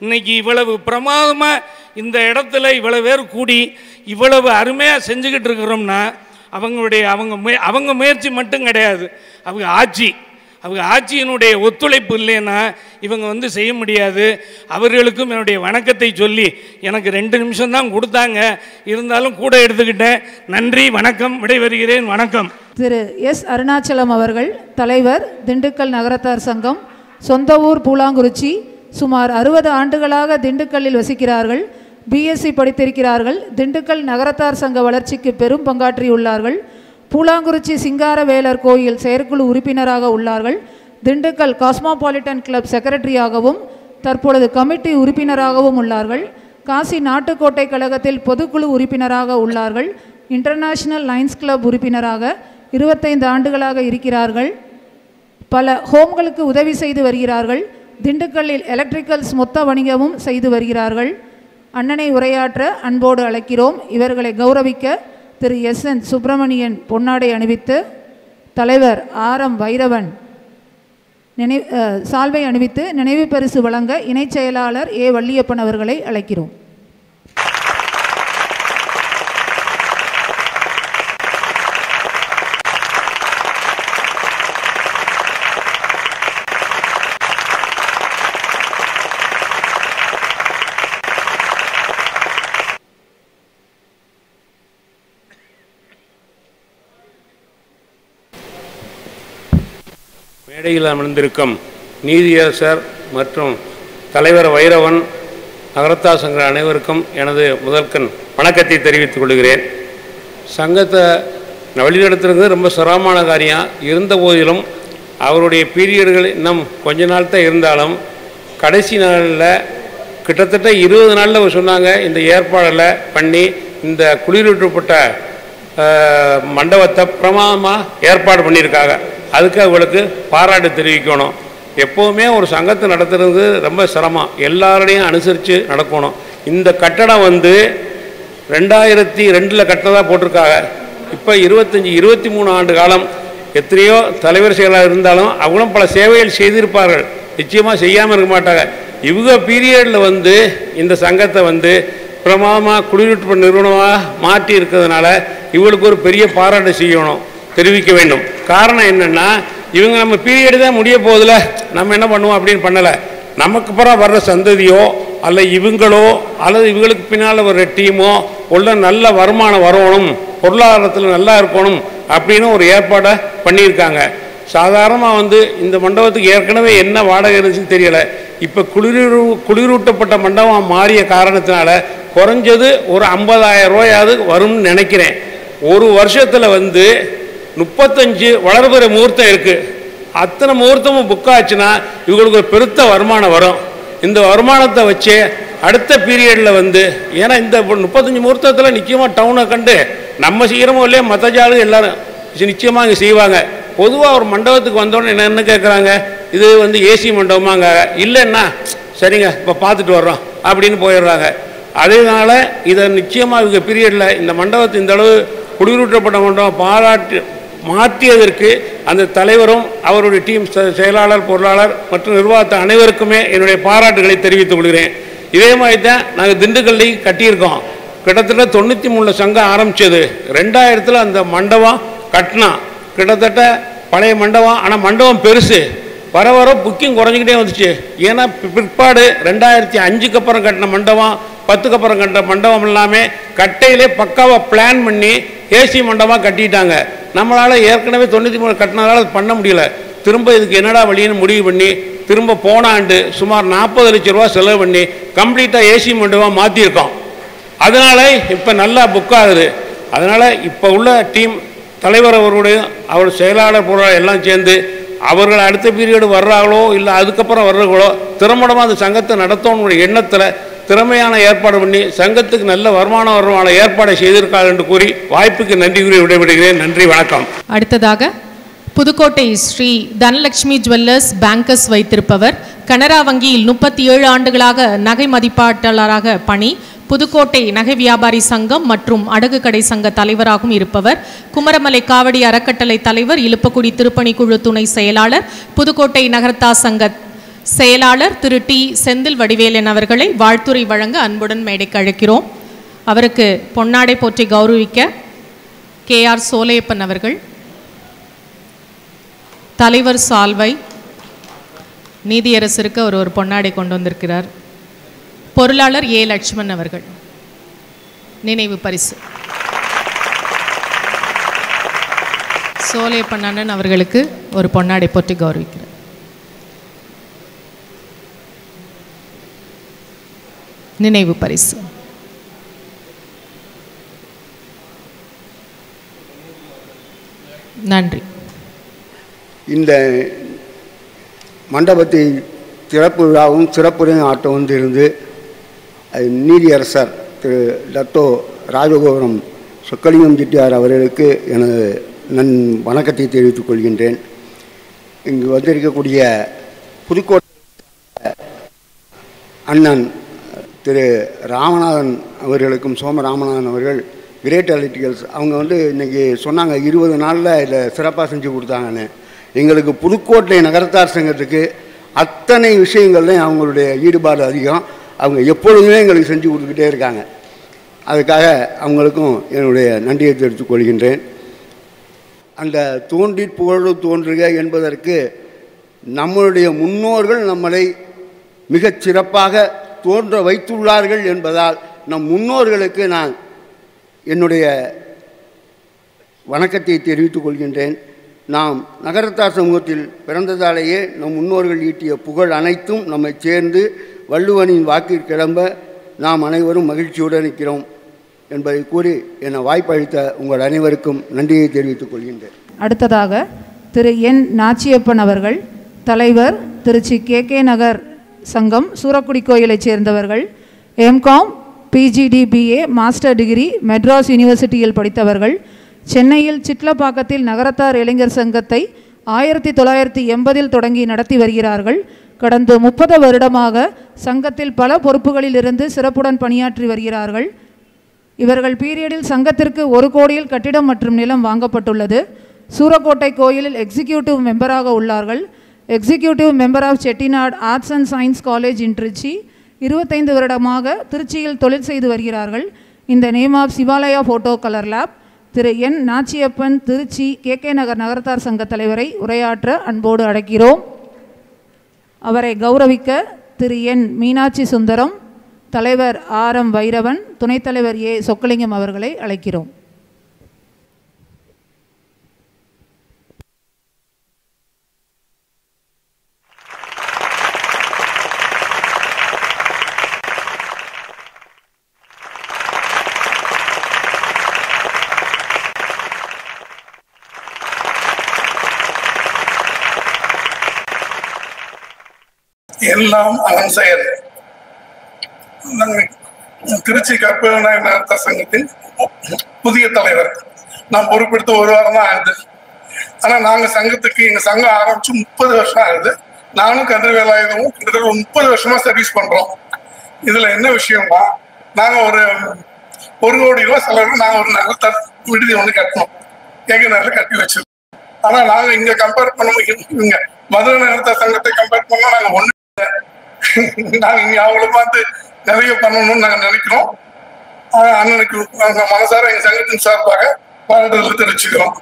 இன்னைக்கு இவ்வளவு பிரமாதமாக இந்த இடத்துல இவ்வளவு பேர் கூடி இவ்வளவு அருமையாக செஞ்சுக்கிட்டு இருக்கிறோம்னா அவங்க முயற்சி மட்டும் கிடையாது, அவங்க ஆட்சியினுடைய ஒத்துழைப்பு இல்லைன்னா இவங்க செய்ய முடியாது. அவர்களுக்கும் என்னுடைய வணக்கத்தை சொல்லி எனக்கு 2 நிமிஷம் தான் கொடுத்தாங்க, இருந்தாலும் கூட எடுத்துக்கிட்டேன். நன்றி, வணக்கம், விடைபெறுகிறேன். வணக்கம். திரு எஸ் அருணாச்சலம் அவர்கள், தலைவர், திண்டுக்கல் நகரத்தார் சங்கம், சொந்த ஊர் பூலாங்குறிச்சி, சுமார் 60 ஆண்டுகளாக திண்டுக்கல்லில் வசிக்கிறார்கள். பிஎஸ்சி படித்திருக்கிறார்கள். திண்டுக்கல் நகரத்தார் சங்க வளர்ச்சிக்கு பெரும் பங்காற்றியுள்ளார்கள். பூலாங்குறிச்சி சிங்காரவேலர் கோயில் செயற்குழு உறுப்பினராக உள்ளார்கள். திண்டுக்கல் காஸ்மோபாலிட்டன் கிளப் செக்ரட்டரியாகவும் தற்பொழுது கமிட்டி உறுப்பினராகவும் உள்ளார்கள். காசி நாட்டுக்கோட்டை கழகத்தில் பொதுக்குழு உறுப்பினராக உள்ளார்கள். இன்டர்நேஷனல் லைன்ஸ் கிளப் உறுப்பினராக 25 ஆண்டுகளாக இருக்கிறார்கள். பல ஹோம்களுக்கு உதவி செய்து வருகிறார்கள். திண்டுக்கல்லில் எலக்ட்ரிக்கல்ஸ் மொத்த வணிகமும் செய்து வருகிறார்கள். அண்ணனை உரையாற்ற அன்போடு அழைக்கிறோம். இவர்களை கௌரவிக்க திரு எஸ்என் சுப்பிரமணியன் பொன்னாடை அணிவித்து, தலைவர் ஆர்.எம். வைரவன் சால்வை அணிவித்து நினைவு பரிசு வழங்க இணைச் செயலாளர் ஏ. வள்ளியப்பன் அவர்களை அழைக்கிறோம். மேடையில் அமர்ந்திருக்கும் நீதியரசர் மற்றும் தலைவர் வைரவன், நகரத்தார் சங்க அனைவருக்கும் எனது முதற்கண் வணக்கத்தை தெரிவித்துக் கொள்கிறேன். சங்கத்தை வழிநடத்துறது ரொம்ப சிரமமான காரியம் இருந்த போதிலும் அவருடைய பீரியடுகள் இன்னும் கொஞ்ச நாள் தான் இருந்தாலும் கடைசி நாளில் கிட்டத்தட்ட 20 நாளில் சொன்னாங்க இந்த ஏற்பாடில் பண்ணி இந்த குளிரூட்டப்பட்ட மண்டபத்தை பிரமாதமாக ஏற்பாடு பண்ணியிருக்காங்க. அதுக்கு அவங்களுக்கு பாராட்டு தெரிவிக்கணும். எப்போவுமே ஒரு சங்கத்தை நடத்துறது ரொம்ப சிரமம், எல்லாரோடையும் அனுசரித்து நடக்கணும். இந்த கட்டடம் 2002 கட்டினதாக போட்டிருக்காங்க. இப்போ 23 ஆண்டு காலம் எத்தனையோ தலைவர் செயலாளர் இருந்தாலும் அவங்களும் பல சேவைகள் செய்திருப்பார்கள், நிச்சயமாக செய்யாமல் இருக்க மாட்டாங்க. இவங்க பீரியடில் இந்த சங்கத்தை பிரமாதமாக குடியிருப்பு நிறுவனமாக மாற்றி இருக்கிறதுனால இவங்களுக்கு ஒரு பெரிய பாராட்டு செய்யணும், தெரிவிக்க வேண்டும். காரணம் என்னென்னா, இவங்க நம்ம பீரியடு தான் முடிய போதில் நம்ம என்ன பண்ணுவோம் அப்படின்னு பண்ணலை. நமக்கு அப்புறம் வர்ற சந்ததியோ அல்ல இவங்களோ அல்லது இவங்களுக்கு பின்னால் ஒரு டீமோ உள்ள நல்ல வருமானம் வரணும், பொருளாதாரத்தில் நல்லா இருக்கணும் அப்படின்னு ஒரு ஏற்பாடை பண்ணியிருக்காங்க. சாதாரணமாக இந்த மண்டபத்துக்கு ஏற்கனவே என்ன வாடகை இருந்துச்சுன்னு தெரியலை. இப்போ குளிரூட்டப்பட்ட மண்டபம் மாறிய காரணத்தினால குறைஞ்சது ஒரு 50,000 ரூபாயாவது வரும்னு நினைக்கிறேன். ஒரு வருஷத்தில் 35 வளர்பிற முகூர்த்தம் இருக்குது. அத்தனை முகூர்த்தமும் புக் ஆச்சுன்னா இவங்களுக்கு ஒரு பெருத்த வருமானம் வரும். இந்த வருமானத்தை வச்சு அடுத்த பீரியடில் ஏன்னா இந்த 35 முகூர்த்தத்தில் நிச்சயமாக டவுனை கண்டு நம்ம செய்கிறோமோ இல்லையா மற்ற ஜாலும் எல்லோரும் நிச்சயமாக இங்கே செய்வாங்க. பொதுவாக ஒரு மண்டபத்துக்கு வந்தோடனே என்ன கேட்குறாங்க, இது ஏசி மண்டபமாங்க, இல்லைன்னா சரிங்க இப்போ பார்த்துட்டு வர்றோம் அப்படின்னு போயிடுறாங்க. அதனால இதை நிச்சயமாக இவங்க பீரியடில் இந்த மண்டபத்தை இந்த அளவு குடியிருக்கப்பட்ட மண்டபம் மாற்றியதற்கு அந்த தலைவரும் அவருடைய டீம் செயலாளர், பொருளாளர் மற்றும் நிர்வாகத்தை அனைவருக்குமே என்னுடைய பாராட்டுகளை தெரிவித்துக் கொள்கிறேன். இதே மாதிரி தான் நாங்கள் திண்டுக்கல்லையும் கட்டியிருக்கோம். கிட்டத்தட்ட 93 சங்கம் ஆரம்பித்தது. 2000 அந்த மண்டபம் கட்டினா கிட்டத்தட்ட பழைய மண்டபம், ஆனால் மண்டபம் பெருசு. வர வர புக்கிங் குறைஞ்சிக்கிட்டே வந்துச்சு. ஏன்னா பிற்பாடு 2005 அப்புறம் கட்டின மண்டபம், 10 அப்புறம் கட்டின மண்டபம் எல்லாமே கட்டையிலே பக்காவாக பிளான் பண்ணி ஏசி மண்டபமாக கட்டிட்டாங்க. நம்மளால் ஏற்கனவே 93 கட்டினதால அது பண்ண முடியல. திரும்ப இதுக்கு என்னடா வழின்னு முடிவு பண்ணி திரும்ப போன ஆண்டு சுமார் 40 லட்சம் ரூபா செலவு பண்ணி கம்ப்ளீட்டாக ஏசி மண்டபமாக மாற்றிருக்கோம். அதனால இப்போ நல்லா புக் ஆகுது. அதனால் இப்போ உள்ள டீம் தலைவர் அவருடைய அவர் செயலாளர் பொருளாளர் எல்லாம் சேர்ந்து அவர்கள் அடுத்த பீரியடு வர்றாங்களோ இல்லை அதுக்கப்புறம் வர்றாங்களோ திறம்படமாக அந்த சங்கத்தை நடத்தணுடைய எண்ணத்தில் திறமையான ஏற்பாடு பண்ணி சங்கத்துக்கு நல்ல வருமான ஏற்பாடை செய்திருக்காங்க என்று கூறி வாய்ப்புக்கு நன்றி கூறி விடைபெறுகிறேன். நன்றி, வணக்கம். அடுத்ததாக புதுக்கோட்டை ஸ்ரீ தனலட்சுமி ஜுவல்லர்ஸ் பேங்கர்ஸ் வைத்திருப்பவர், கனரா வங்கியில் 37 ஆண்டுகளாக நகை மதிப்பாட்டாளராக பணி, புதுக்கோட்டை நகை வியாபாரி சங்கம் மற்றும் அடகு கடை சங்க தலைவராகவும் இருப்பவர். குமரமலை காவடி அறக்கட்டளை தலைவர், இலுப்பக்குடி திருப்பணிக்குழு துணை செயலாளர், புதுக்கோட்டை நகரத்தா சங்க செயலாளர் திரு டி செந்தில் வடிவேலன் அவர்களை வாழ்த்துரை வழங்க அன்புடன் மேடைக்கு அழைக்கிறோம். அவருக்கு பொன்னாடை போற்றி கௌரவிக்க KR சோலையப்பன் அவர்கள், தலைவர் சால்வை, நீதியரசருக்கு அவர் ஒரு பொன்னாடை கொண்டு வந்திருக்கிறார். பொருளாளர் A லட்சுமணன் அவர்கள் நினைவு பரிசு. சோலையப்பன் அண்ணன் அவர்களுக்கு ஒரு பொன்னாடை போற்றி கௌரவிக்கிறார். நினைவு பரிசு. நன்றி. இந்த மண்டபத்தை சிறப்பு விழாவும் சிறப்புரையும் ஆட்டம் வந்திருந்து நீதியரசர் திரு டத்தோ ராஜகோபுரம் சொக்கலிங்கம் செட்டியார் அவர்களுக்கு எனது வணக்கத்தை தெரிவித்துக் கொள்கின்றேன். இங்கு வந்திருக்கக்கூடிய புதுக்கோட்டை அண்ணன் திரு ராமநாதன் அவர்களுக்கும், சோமராமநாதன் அவர்கள் கிரேட் எலக்ட்ரிக்கல்ஸ், அவங்க இன்றைக்கி சொன்னாங்க 20 நாளில் இதில் சிறப்பாக செஞ்சு கொடுத்தாங்கன்னு. எங்களுக்கு புதுக்கோட்டை நகரத்தார் சங்கத்துக்கு அத்தனை விஷயங்கள்லையும் அவங்களுடைய ஈடுபாடு அதிகம். அவங்க எப்பொழுதுமே எங்களுக்கு செஞ்சு கொடுத்துக்கிட்டே இருக்காங்க. அதுக்காக அவங்களுக்கும் என்னுடைய நன்றியை தெரிவித்துக் கொள்கின்றேன். அந்த தோன்றி புகழ் தோன்றுக என்பதற்கு நம்மளுடைய முன்னோர்கள் நம்மளை மிகச் சிறப்பாக தோன்ற வைத்துள்ளார்கள் என்பதால் நம் முன்னோர்களுக்கு நான் என்னுடைய வணக்கத்தை தெரிவித்துக் கொள்கின்றேன். நாம் நகரத்தார் சமூகத்தில் பிறந்ததாலேயே நம் முன்னோர்கள் ஈட்டிய புகழ் அனைத்தும் நம்மை சேர்ந்து வள்ளுவனின் வாக்கில் கிளம்ப நாம் அனைவரும் மகிழ்ச்சியுடன் இருக்கிறோம் என்பதை கூறி என்னை வாய்ப்பளித்த உங்கள் அனைவருக்கும் நன்றியை தெரிவித்துக் கொள்கின்றேன். அடுத்ததாக திரு என் நாச்சியப்பன் அவர்கள், தலைவர், திருச்சி KK நகர் சங்கம், சூரக்குடி கோயிலைச் சேர்ந்தவர்கள், MCom PGD BA master degree Madras யூனிவர்சிட்டியில் படித்தவர்கள். சென்னையில் சிட்லப்பாக்கத்தில் நகரத்தார் இளைஞர் சங்கத்தை 1980 தொடங்கி நடத்தி வருகிறார்கள். கடந்த 30 வருடமாக சங்கத்தில் பல பொறுப்புகளில் இருந்து சிறப்புடன் பணியாற்றி வருகிறார்கள். இவர்கள் பீரியடில் சங்கத்திற்கு 1 கோடியில் கட்டிடம் மற்றும் நிலம் வாங்கப்பட்டுள்ளது. சூரக்கோட்டை கோயிலில் எக்ஸிக்யூட்டிவ் மெம்பராக உள்ளார்கள். Executive member of Chettinad arts and science college in Trichy. 25 வருடமாக திருச்சியில் தொழில் செய்து வருகிறார்கள். இந்த name of Shivalaya photo colour lab. Thiru N Nachiappan, Trichy KK Nagar Nagarathar சங்க தலைவரை உரையாற்ற அன்போடு அழைக்கிறோம். அவரை கௌரவிக்க திரு என் மீனாட்சி சுந்தரம், தலைவர் RM வைரவன், துணைத் தலைவர் A சொக்கலிங்கம் அவர்களை அழைக்கிறோம். எல்லாம் அவன் செயல். திருச்சி கற்பக நகரத்தார் சங்கத்தின் புதிய தலைவர். நான் பொறுப்பெடுத்து 1 வாரம் தான் ஆகுது. ஆனா நாங்க சங்கத்துக்கு, எங்க சங்கம் ஆரம்பிச்சு 30 வருஷம் ஆகுது. நானும் கதிர்வேலாயுதமும் கிட்டத்தட்ட 30 வருஷமா சர்வீஸ் பண்றோம். இதுல என்ன விஷயம்னா, நாங்க ஒரு 1 கோடி ரூபாய் செலவு நாங்க ஒரு நகரத்தார் விடுதி ஒண்ணு கட்டணும், KK நகர்ல கட்டி வச்சிருக்கோம். ஆனா நாங்க இங்க கம்பேர் பண்ண இங்க மதுரை நகரத்தார் சங்கத்தை கம்பேர் பண்ணா நாங்க ஒண்ணு, நாங்க இங்க அவங்கள பார்த்து நிறைய பண்ணணும்னு நாங்க நினைக்கிறோம். அண்ணனுக்கு மனசார எங்க சங்கத்தின் சார்பாக பாராட்டுதல் தெரிவிச்சுக்கிறோம்.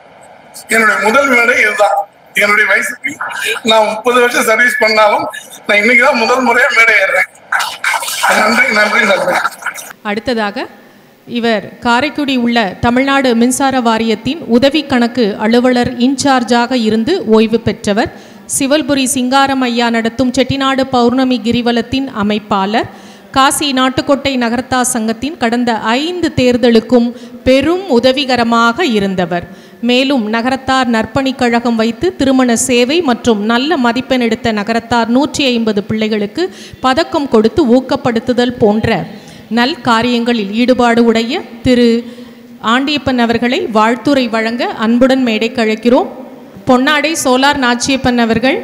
என்னுடைய முதல் மேடை இதுதான். என்னுடைய வயசுக்கு நான் 30 வருஷம் சர்வீஸ் பண்ணாலும் நான் இன்னைக்குதான் முதல் முறையா மேடை ஏறுறேன். நன்றி நன்றி நன்றி. அடுத்ததாக இவர் காரைக்குடி உள்ள தமிழ்நாடு மின்சார வாரியத்தின் உதவி கணக்கு அலுவலர் இன்சார்ஜாக இருந்து ஓய்வு பெற்றவர். சிவல்புரி சிங்காரம் ஐயா நடத்தும் செட்டிநாடு பௌர்ணமி கிரிவலத்தின் அமைப்பாளர். காசி நாட்டுக்கோட்டை நகரத்தார் சங்கத்தின் கடந்த 5 தேர்தலுக்கும் பெரும் உதவிகரமாக இருந்தவர். மேலும் நகரத்தார் நற்பணிக் கழகம் வைத்து திருமண சேவை மற்றும் நல்ல மதிப்பெண் எடுத்த நகரத்தார் 150 பிள்ளைகளுக்கு பதக்கம் கொடுத்து ஊக்கப்படுத்துதல் போன்ற நல் காரியங்களில் ஈடுபாடு உடைய திரு ஆண்டியப்பன் அவர்களை வாழ்த்துரை வழங்க அன்புடன் மேடைக்கு அழைக்கிறோம். பொன்னாடை சோலார் நாச்சியப்பன் அவர்கள்.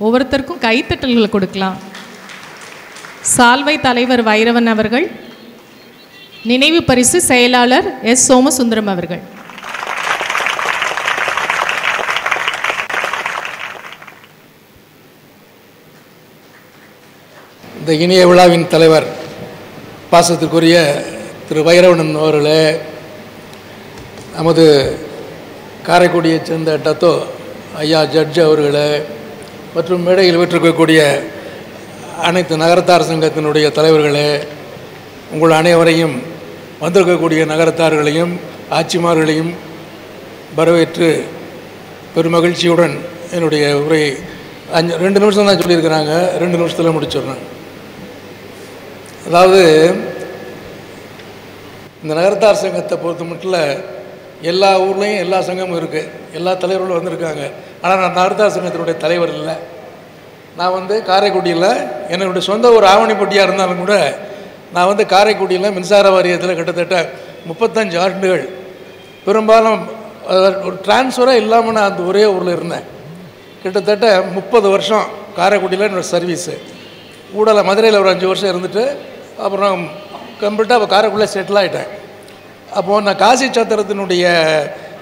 ஒவ்வொருத்தருக்கும் கைத்தட்டல்களை கொடுக்கலாம். சால்வை தலைவர் வைரவன் அவர்கள், நினைவு பரிசு செயலாளர் எஸ் சோமசுந்தரம் அவர்கள். இந்த இனிய விழாவின் தலைவர் பாசத்திற்குரிய திரு வைரவணன் அவர்களே, நமது காரைக்குடியைச் சேர்ந்த டத்தோ ஐயா ஜட்ஜ் அவர்களே, மற்றும் மேடையில் வீற்றிருக்கக்கூடிய அனைத்து நகரத்தார் சங்கத்தினுடைய தலைவர்களே, உங்கள் அனைவரையும் வந்திருக்கக்கூடிய நகரத்தார்களையும் ஆட்சிமார்களையும் வரவேற்று பெருமகிழ்ச்சியுடன் என்னுடைய உரையை 2 நிமிஷம் தான் சொல்லியிருக்கிறாங்க, 2 நிமிஷத்தில் முடிச்சிடுறேன். அதாவது இந்த நகரத்தார் சங்கத்தை பொறுத்த மட்டும் எல்லா ஊர்லேயும் எல்லா சங்கமும் இருக்குது, எல்லா தலைவர்களும் வந்திருக்காங்க. ஆனால் நான் நகரத்தார் சங்கத்தினுடைய தலைவர் இல்லை. நான் காரைக்குடியில் என்னுடைய சொந்த ஒரு ஆவணிப்பட்டியாக இருந்தாலும் கூட நான் காரைக்குடியில் மின்சார வாரியத்தில் கிட்டத்தட்ட 35 ஆண்டுகள் பெரும்பாலும் ஒரு டிரான்ஸ்ஃபராக இல்லாமல் நான் அந்த ஒரே ஊரில் இருந்தேன். கிட்டத்தட்ட 30 வருஷம் காரைக்குடியில் என்னோடய சர்வீஸு. ஊடல மதுரையில் ஒரு 5 வருஷம் இருந்துட்டு அப்புறம் கம்ப்ளீட்டாக அப்போ காரைக்குடியில் செட்டில் ஆகிட்டேன். அப்போது நான் காசி சத்திரத்தினுடைய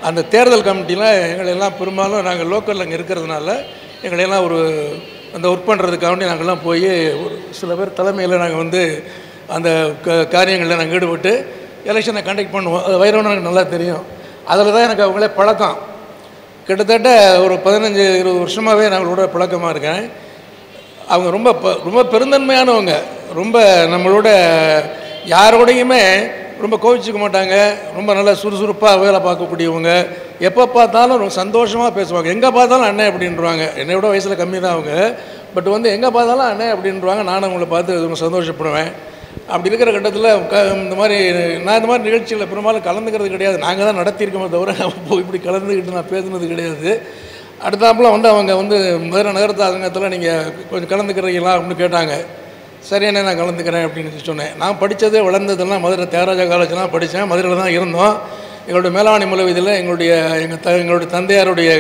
அந்த தேர்தல் கமிட்டியில் எங்களெல்லாம் பெரும்பாலும் நாங்கள் லோக்கலில் அங்கே இருக்கிறதுனால எங்களையெல்லாம் ஒரு அந்த ஒர்க் பண்ணுறதுக்காண்டி நாங்கள்லாம் போய் ஒரு சில பேர் தலைமையில் நாங்கள் அந்த காரியங்களில் நாங்கள் ஈடுபட்டு எலெக்ஷனை கண்டக்ட் பண்ணுவோம். அது வைரவன் எனக்கு நல்லா தெரியும். அதில் தான் எனக்கு அவங்களே பழக்கம். கிட்டத்தட்ட ஒரு 15-20 வருஷமாகவே நாங்களோட பழக்கமாக இருக்கேன். அவங்க ரொம்ப ரொம்ப பெருந்தன்மையானவங்க, ரொம்ப நம்மளோட யாரோடையுமே ரொம்ப கோவிச்சிக்க மாட்டாங்க, ரொம்ப நல்லா சுறுசுறுப்பாக வேலை பார்க்கக்கூடியவங்க, எப்போ பார்த்தாலும் ரொம்ப சந்தோஷமாக பேசுவாங்க. எங்கே பார்த்தாலும் அண்ணன் அப்படின்றாங்க. என்னை விட வயசில் கம்மி தான் அவங்க, பட் எங்கே பார்த்தாலும் அண்ணன் அப்படின்றாங்க. நானும் அவங்கள பார்த்து ரொம்ப சந்தோஷப்படுவேன். அப்படி இருக்கிற கட்டத்தில் இந்த மாதிரி நிகழ்ச்சியில் பெரும்பாலும் கலந்துக்கிறது கிடையாது. நாங்கள் தான் நடத்தியிருக்கோமே தவிர போய் இப்படி கலந்துக்கிட்டு நான் பேசுனது கிடையாது. அடுத்தாப்பில் அவங்க மதுரை நகரத்தார் சங்கத்தில் நீங்கள் கொஞ்சம் கலந்துக்கிறீங்களா அப்படின்னு கேட்டாங்க. சரியான நான் கலந்துக்கிறேன் அப்படின்னு சொன்னேன். நான் படித்தது வளர்ந்ததெல்லாம் மதுரை தியாகராஜா காலேஜ்லாம் படித்தேன். மதுரையில் தான் இருந்தோம். எங்களுடைய மேலாணி மூலவிதியில் எங்களுடைய தந்தையாருடைய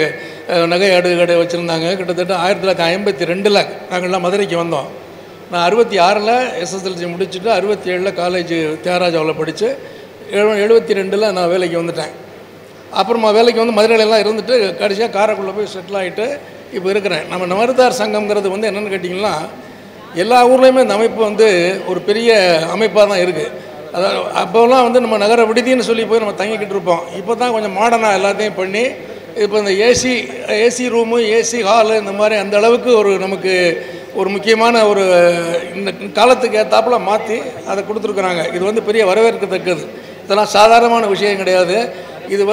நகை கடை வச்சுருந்தாங்க. கிட்டத்தட்ட 1952 நாங்கள்லாம் மதுரைக்கு வந்தோம். நான் 66 எஸ்எஸ்எல்சி முடிச்சுட்டு 67 காலேஜ் தியாகராஜாவில் படித்து 72 நான் வேலைக்கு வந்துட்டேன். அப்புறமா வேலைக்கு மதுரையிலலாம் இருந்துட்டு கடைசியாக காரைக்குடியில் போய் செட்டில் ஆகிட்டு இப்போ இருக்கிறேன். நம்ம நகரத்தார் சங்கம்ங்கிறது என்னென்னு கேட்டிங்கன்னா, எல்லா ஊர்லேயுமே இந்த அமைப்பு ஒரு பெரிய அமைப்பாக தான் இருக்குது. அதாவது அப்போலாம் நம்ம நகர விடுதின்னு சொல்லி போய் நம்ம தங்கிக்கிட்டு இருப்போம். இப்போ தான் கொஞ்சம் மாடர்னாக எல்லாத்தையும் பண்ணி இப்போ இந்த ஏசி ரூமு, ஏசி ஹாலு, இந்த மாதிரி அந்த அளவுக்கு நமக்கு ஒரு முக்கியமான ஒரு இந்த காலத்துக்கு ஏற்றாப்புல மாற்றி அதை கொடுத்துருக்குறாங்க. இது பெரிய வரவேற்கத்தக்கது. இதெல்லாம் சாதாரணமான விஷயம் கிடையாது. இது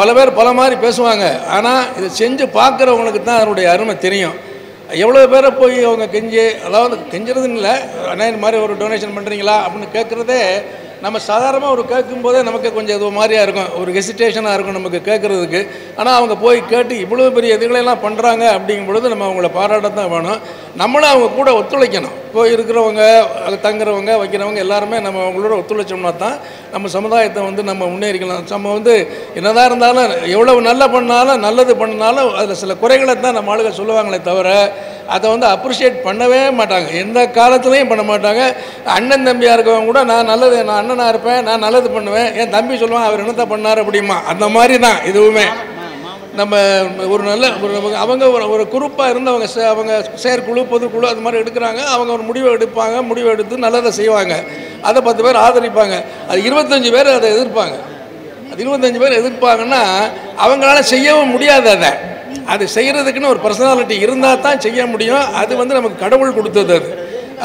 பல பேர் பல மாதிரி பேசுவாங்க. ஆனால் இதை செஞ்சு பார்க்குறவங்களுக்கு தான் அதனுடைய அருமை தெரியும். எவ்வளோ பேரை போய் அவங்க அதாவது கெஞ்சுறதுன்னு இல்லை, அண்ணா இந்த மாதிரி ஒரு டொனேஷன் பண்ணுறீங்களா அப்படின்னு கேட்குறதே நம்ம சாதாரணமாக ஒரு கேட்கும்போதே நமக்கு கொஞ்சம் இது மாதிரியாக இருக்கும், ஒரு ஹெசிடேஷனாக இருக்கும் நமக்கு கேட்குறதுக்கு. ஆனால் அவங்க போய் கேட்டு இவ்வளோ பெரிய இதுகளெல்லாம் பண்ணுறாங்க அப்படிங்கும் பொழுது நம்ம அவங்கள பாராட்ட தான் வேணும். நம்மளும் அவங்க கூட ஒத்துழைக்கணும். போய் இருக்கிறவங்க, தங்குறவங்க, வைக்கிறவங்க எல்லாருமே நம்ம அவங்களோட ஒத்துழைச்சோம்னா தான் நம்ம சமுதாயத்தை நம்ம முன்னேறிக்கலாம். நம்ம என்னதான் இருந்தாலும் எவ்வளவு நல்லா பண்ணாலும் நல்லது பண்ணாலும் அதில் சில குறைகளை தான் நம்ம ஆளுங்க சொல்லுவாங்களே தவிர அதை அப்ரிஷியேட் பண்ணவே மாட்டாங்க. எந்த காலத்துலேயும் பண்ண மாட்டாங்க. அண்ணன் தம்பியாக இருக்கவங்க கூட நான் அண்ணனாக இருப்பேன், நான் நல்லது பண்ணுவேன், என் தம்பி சொல்லுவான் அவர் என்னத்தான் பண்ணார் அப்படிமா. அந்த மாதிரி தான் இதுவுமே. நம்ம ஒரு நல்ல அவங்க ஒரு குரூப்பாக இருந்தவங்க அவங்க செயற்குழு, பொதுக்குழு அது மாதிரி எடுக்கிறாங்க. அவங்க ஒரு முடிவை எடுப்பாங்க, முடிவை எடுத்து நல்லதை செய்வாங்க. அதை 10 பேர் ஆதரிப்பாங்க. அது 25 பேர் அதை எதிர்ப்பாங்க. அது 25 பேர் எதிர்ப்பாங்கன்னா அவங்களால செய்யவும் முடியாது. அது செய்கிறதுக்குன்னு ஒரு பர்சனாலிட்டி இருந்தால் தான் செய்ய முடியும். அது நமக்கு கடவுள் கொடுத்தது.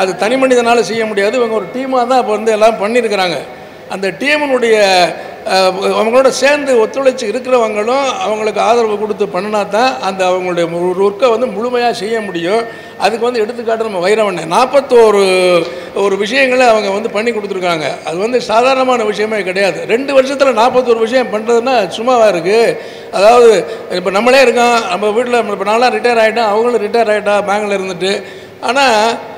அது தனி மனிதனால் செய்ய முடியாது. இவங்க ஒரு டீமாக தான் அப்போ எல்லாம் பண்ணியிருக்கிறாங்க. அந்த டீமுடைய அவங்களோட சேர்ந்து ஒத்துழைச்சி இருக்கிறவங்களும் அவங்களுக்கு ஆதரவு கொடுத்து பண்ணினா தான் அந்த அவங்களுடைய ஒரு ஒர்க்கை முழுமையாக செய்ய முடியும். அதுக்கு எடுத்துக்காட்டு நம்ம வைரவண்ண 41 விஷயங்களை அவங்க பண்ணி கொடுத்துருக்காங்க. அது சாதாரணமான விஷயமே கிடையாது. 2 வருஷத்தில் 41 விஷயம் பண்ணுறதுன்னா சும்மாவாக இருக்குது. அதாவது இப்போ நம்மளே இருக்கோம், நம்ம வீட்டில் இப்போ நான்லாம் ரிட்டையர் ஆகிட்டேன், அவங்களும் ரிட்டையர் ஆகிட்டா பேங்கில் இருந்துட்டு. ஆனால்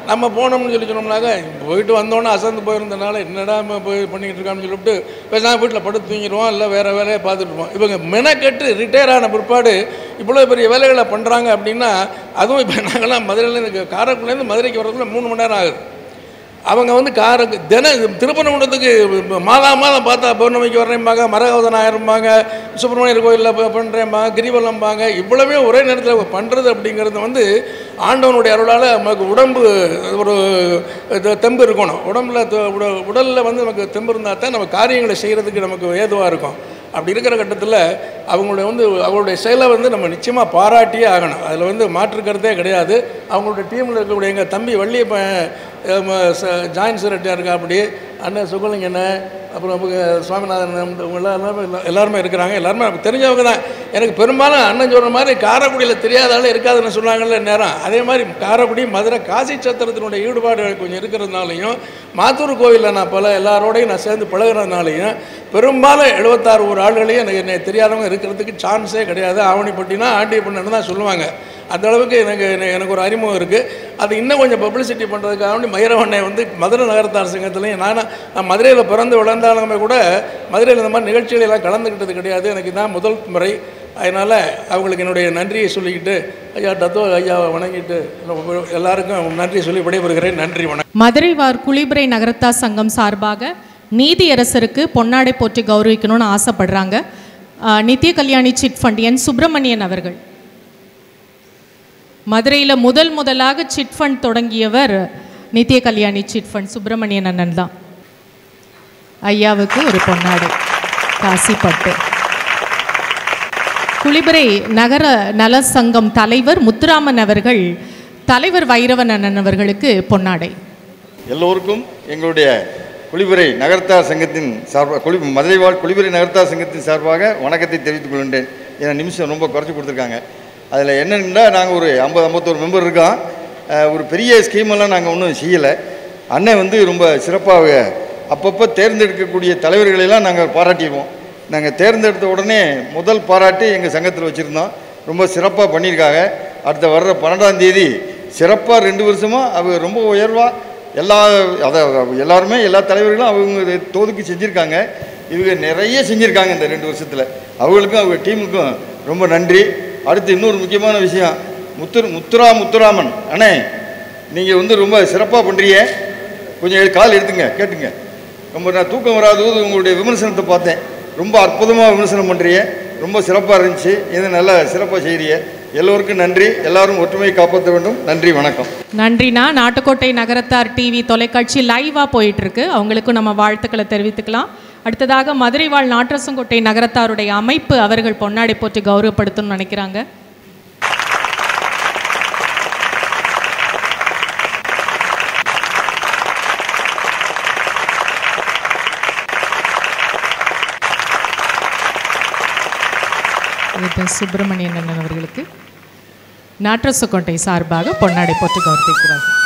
நம்ம போனோம்னு சொல்லி சொன்னோம்னாக்க போயிட்டு வந்தோன்னே அசந்து போயிருந்தனால என்னடா நம்ம போய் பண்ணிக்கிட்டு இருக்கான்னு சொல்லிவிட்டு பேசாமல் வீட்டில் படுத்து தூங்கிடுவோம், இல்லை வேறு வேலையை பார்த்துட்டுருப்போம். இவங்க மெனக்கெட்டு ரிட்டையர் ஆன பிற்பாடு இவ்வளோ பெரிய வேலைகளை பண்ணுறாங்க அப்படின்னா, அதுவும் இப்போ நாங்கள்லாம் மதுரையிலேருந்து காரைக்குடிலேருந்து மதுரைக்கு வர்றதுல 3 மணி நேரம் ஆகுது. அவங்க வந்து திருப்பரங்குன்றத்துக்கு மாதம் பார்த்தா பௌர்ணமிக்கு வர்றேன்பாங்க, மரகவதன் ஆயிரம்பாங்க, சுப்பிரமணியர் கோயிலில் பண்ணுறேன்பாங்க, கிரிவலம்பாங்க. இவ்வளவே ஒரே நேரத்தில் பண்ணுறது அப்படிங்கிறது வந்து ஆண்டவனுடைய அருளால் நமக்கு உடம்பு ஒரு தெம்பு இருக்கணும். உடலில் வந்து நமக்கு தெம்பு இருந்தால் தான் நம்ம காரியங்களை செய்கிறதுக்கு நமக்கு ஏதுவாக இருக்கும். அப்படி இருக்கிற கட்டத்தில் அவங்களுடைய செயலை வந்து நம்ம நிச்சயமாக பாராட்டியே ஆகணும். அதில் வந்து மாற்றுக்கிறதே கிடையாது. அவங்களுடைய டீமில் இருக்கக்கூடிய எங்கள் தம்பி வள்ளியப்பன் ஜாயின்ட் செக்ரட்டரியாக இருக்கா, அப்படி அண்ணன் சுகலிங்கண்ணன், அப்புறம் சுவாமிநாதன், எல்லாருமே இருக்கிறாங்க. எல்லாருமே நமக்கு தெரிஞ்சவங்க தான். எனக்கு பெரும்பாலும் அண்ணன் சொல்கிற மாதிரி காரைக்குடியில் தெரியாதாலும் இருக்காதுன்னு சொன்னாங்கல்ல நேரம். அதே மாதிரி காரைக்குடி, மதுரை, காசி சத்திரத்தினுடைய ஈடுபாடு கொஞ்சம் இருக்கிறதுனாலையும், மாத்தூர் கோவிலில் நான் எல்லாரோடையும் நான் சேர்ந்து பழகிறதுனாலையும் பெரும்பாலும் 76 ஒரு ஆளுகளையும் என்னை தெரியாதவங்க இருக்கிறதுக்கு சான்ஸே கிடையாது. ஆவணிப்பட்டினா ஆண்டியப்பண்ணு தான் சொல்லுவாங்க. அந்த அளவுக்கு எனக்கு ஒரு அறிமுகம் இருக்குது. அது இன்னும் கொஞ்சம் பப்ளிசிட்டி பண்ணுறதுக்காக வேண்டி மயிரவண்ணை வந்து மதுரை நகரத்தார் சங்கத்துலேயும் நான் மதுரையில் பிறந்து வளர்ந்தாலுமே கூட மதுரையில் இந்த மாதிரி நிகழ்ச்சிகளெல்லாம் கலந்துக்கிட்டது கிடையாது. எனக்கு தான் முதல் முறை. அதனால் அவங்களுக்கு என்னுடைய நன்றியை சொல்லிக்கிட்டு ஐயாவை வணங்கிட்டு எல்லாருக்கும் நன்றி சொல்லி விடைபெறுகிறேன். நன்றி, வணக்கம். மதுரைவார் குளிபுரை நகரத்தார் சங்கம் சார்பாக நீதியரசருக்கு பொன்னாடை போற்றி கௌரவிக்கணும்னு ஆசைப்படுறாங்க. நித்திய கல்யாணி சிட் ஃபண்ட் என் சுப்பிரமணியன் அவர்கள். மதுரையில் முதலாக சிட் ஃபண்ட் தொடங்கியவர் நித்திய கல்யாணி சிட் ஃபண்ட் சுப்பிரமணியன் அண்ணன் தான். ஐயாவுக்கு ஒரு பொன்னாடை, காசிப்பட்டு. குளிபுரை நகர நல சங்கம் தலைவர் முத்துராமன் அவர்கள் தலைவர் வைரவன் அண்ணன் அவர்களுக்கு பொன்னாடை. எல்லோருக்கும் எங்களுடைய குளிபுரை நகரத்தார் சங்கத்தின் சார்பாக மதுரை வாழ் குளிபுரை நகரத்தார் சங்கத்தின் சார்பாக வணக்கத்தை தெரிவித்துக் கொள்கின்றேன். ஏன்னா நிமிஷம் ரொம்ப குறைச்சி கொடுத்துருக்காங்க. அதில் என்னென்னா, நாங்கள் ஒரு 50-51 மெம்பர் இருக்கோம். ஒரு பெரிய ஸ்கீமெல்லாம் நாங்கள் ஒன்றும் செய்யலை. அண்ணன் வந்து ரொம்ப சிறப்பாக அப்பப்போ தேர்ந்தெடுக்கக்கூடிய தலைவர்களெல்லாம் நாங்கள் பாராட்டிடுவோம். நாங்கள் தேர்ந்தெடுத்த உடனே முதல் பாராட்டு எங்கள் சங்கத்தில் வச்சுருந்தோம். ரொம்ப சிறப்பாக பண்ணியிருக்காங்க. அடுத்த வர்ற 12ஆம் தேதி சிறப்பாக 2 வருஷமாக அவங்க ரொம்ப உயர்வாக எல்லாருமே எல்லா தலைவர்களும் அவங்க தோதுக்கு செஞ்சுருக்காங்க. இவங்க நிறைய செஞ்சுருக்காங்க இந்த 2 வருஷத்தில். அவங்களுக்கும் அவங்க டீமுக்கும் ரொம்ப நன்றி. அடுத்து இன்னொரு முக்கியமான விஷயம், முத்துராமன் அண்ணே, நீங்கள் வந்து ரொம்ப சிறப்பாக பண்ணுறீங்க. கொஞ்சம் கால் எடுத்துங்க, கேட்டுங்க. ரொம்ப நான் தூக்கம் வராதபோது உங்களுடைய விமர்சனத்தை பார்த்தேன். ரொம்ப அற்புதமாக விமர்சனம் பண்ணுறீங்க. ரொம்ப சிறப்பாக இருந்துச்சு. இது நல்லா சிறப்பாக செய்கிறீங்க. எல்லோருக்கும் நன்றி. எல்லாரும் ஒற்றுமையை காப்பாற்ற வேண்டும். நன்றி, வணக்கம். நன்றிண்ணா. நாட்டுக்கோட்டை நகரத்தார் டிவி தொலைக்காட்சி லைவாக போயிட்டுருக்கு. அவங்களுக்கும் நம்ம வாழ்த்துக்களை தெரிவித்துக்கலாம். அடுத்ததாக மதுரை வாழ் நாற்றசங்கோட்டை நகரத்தாருடைய அமைப்பு அவர்கள் பொன்னாடை போட்டு கௌரவப்படுத்தணும்னு நினைக்கிறாங்க. சுப்பிரமணியன் அண்ணன் அவர்களுக்கு நாற்றசங்கோட்டை சார்பாக பொன்னாடை போட்டு கௌரவிக்கிறார்கள்.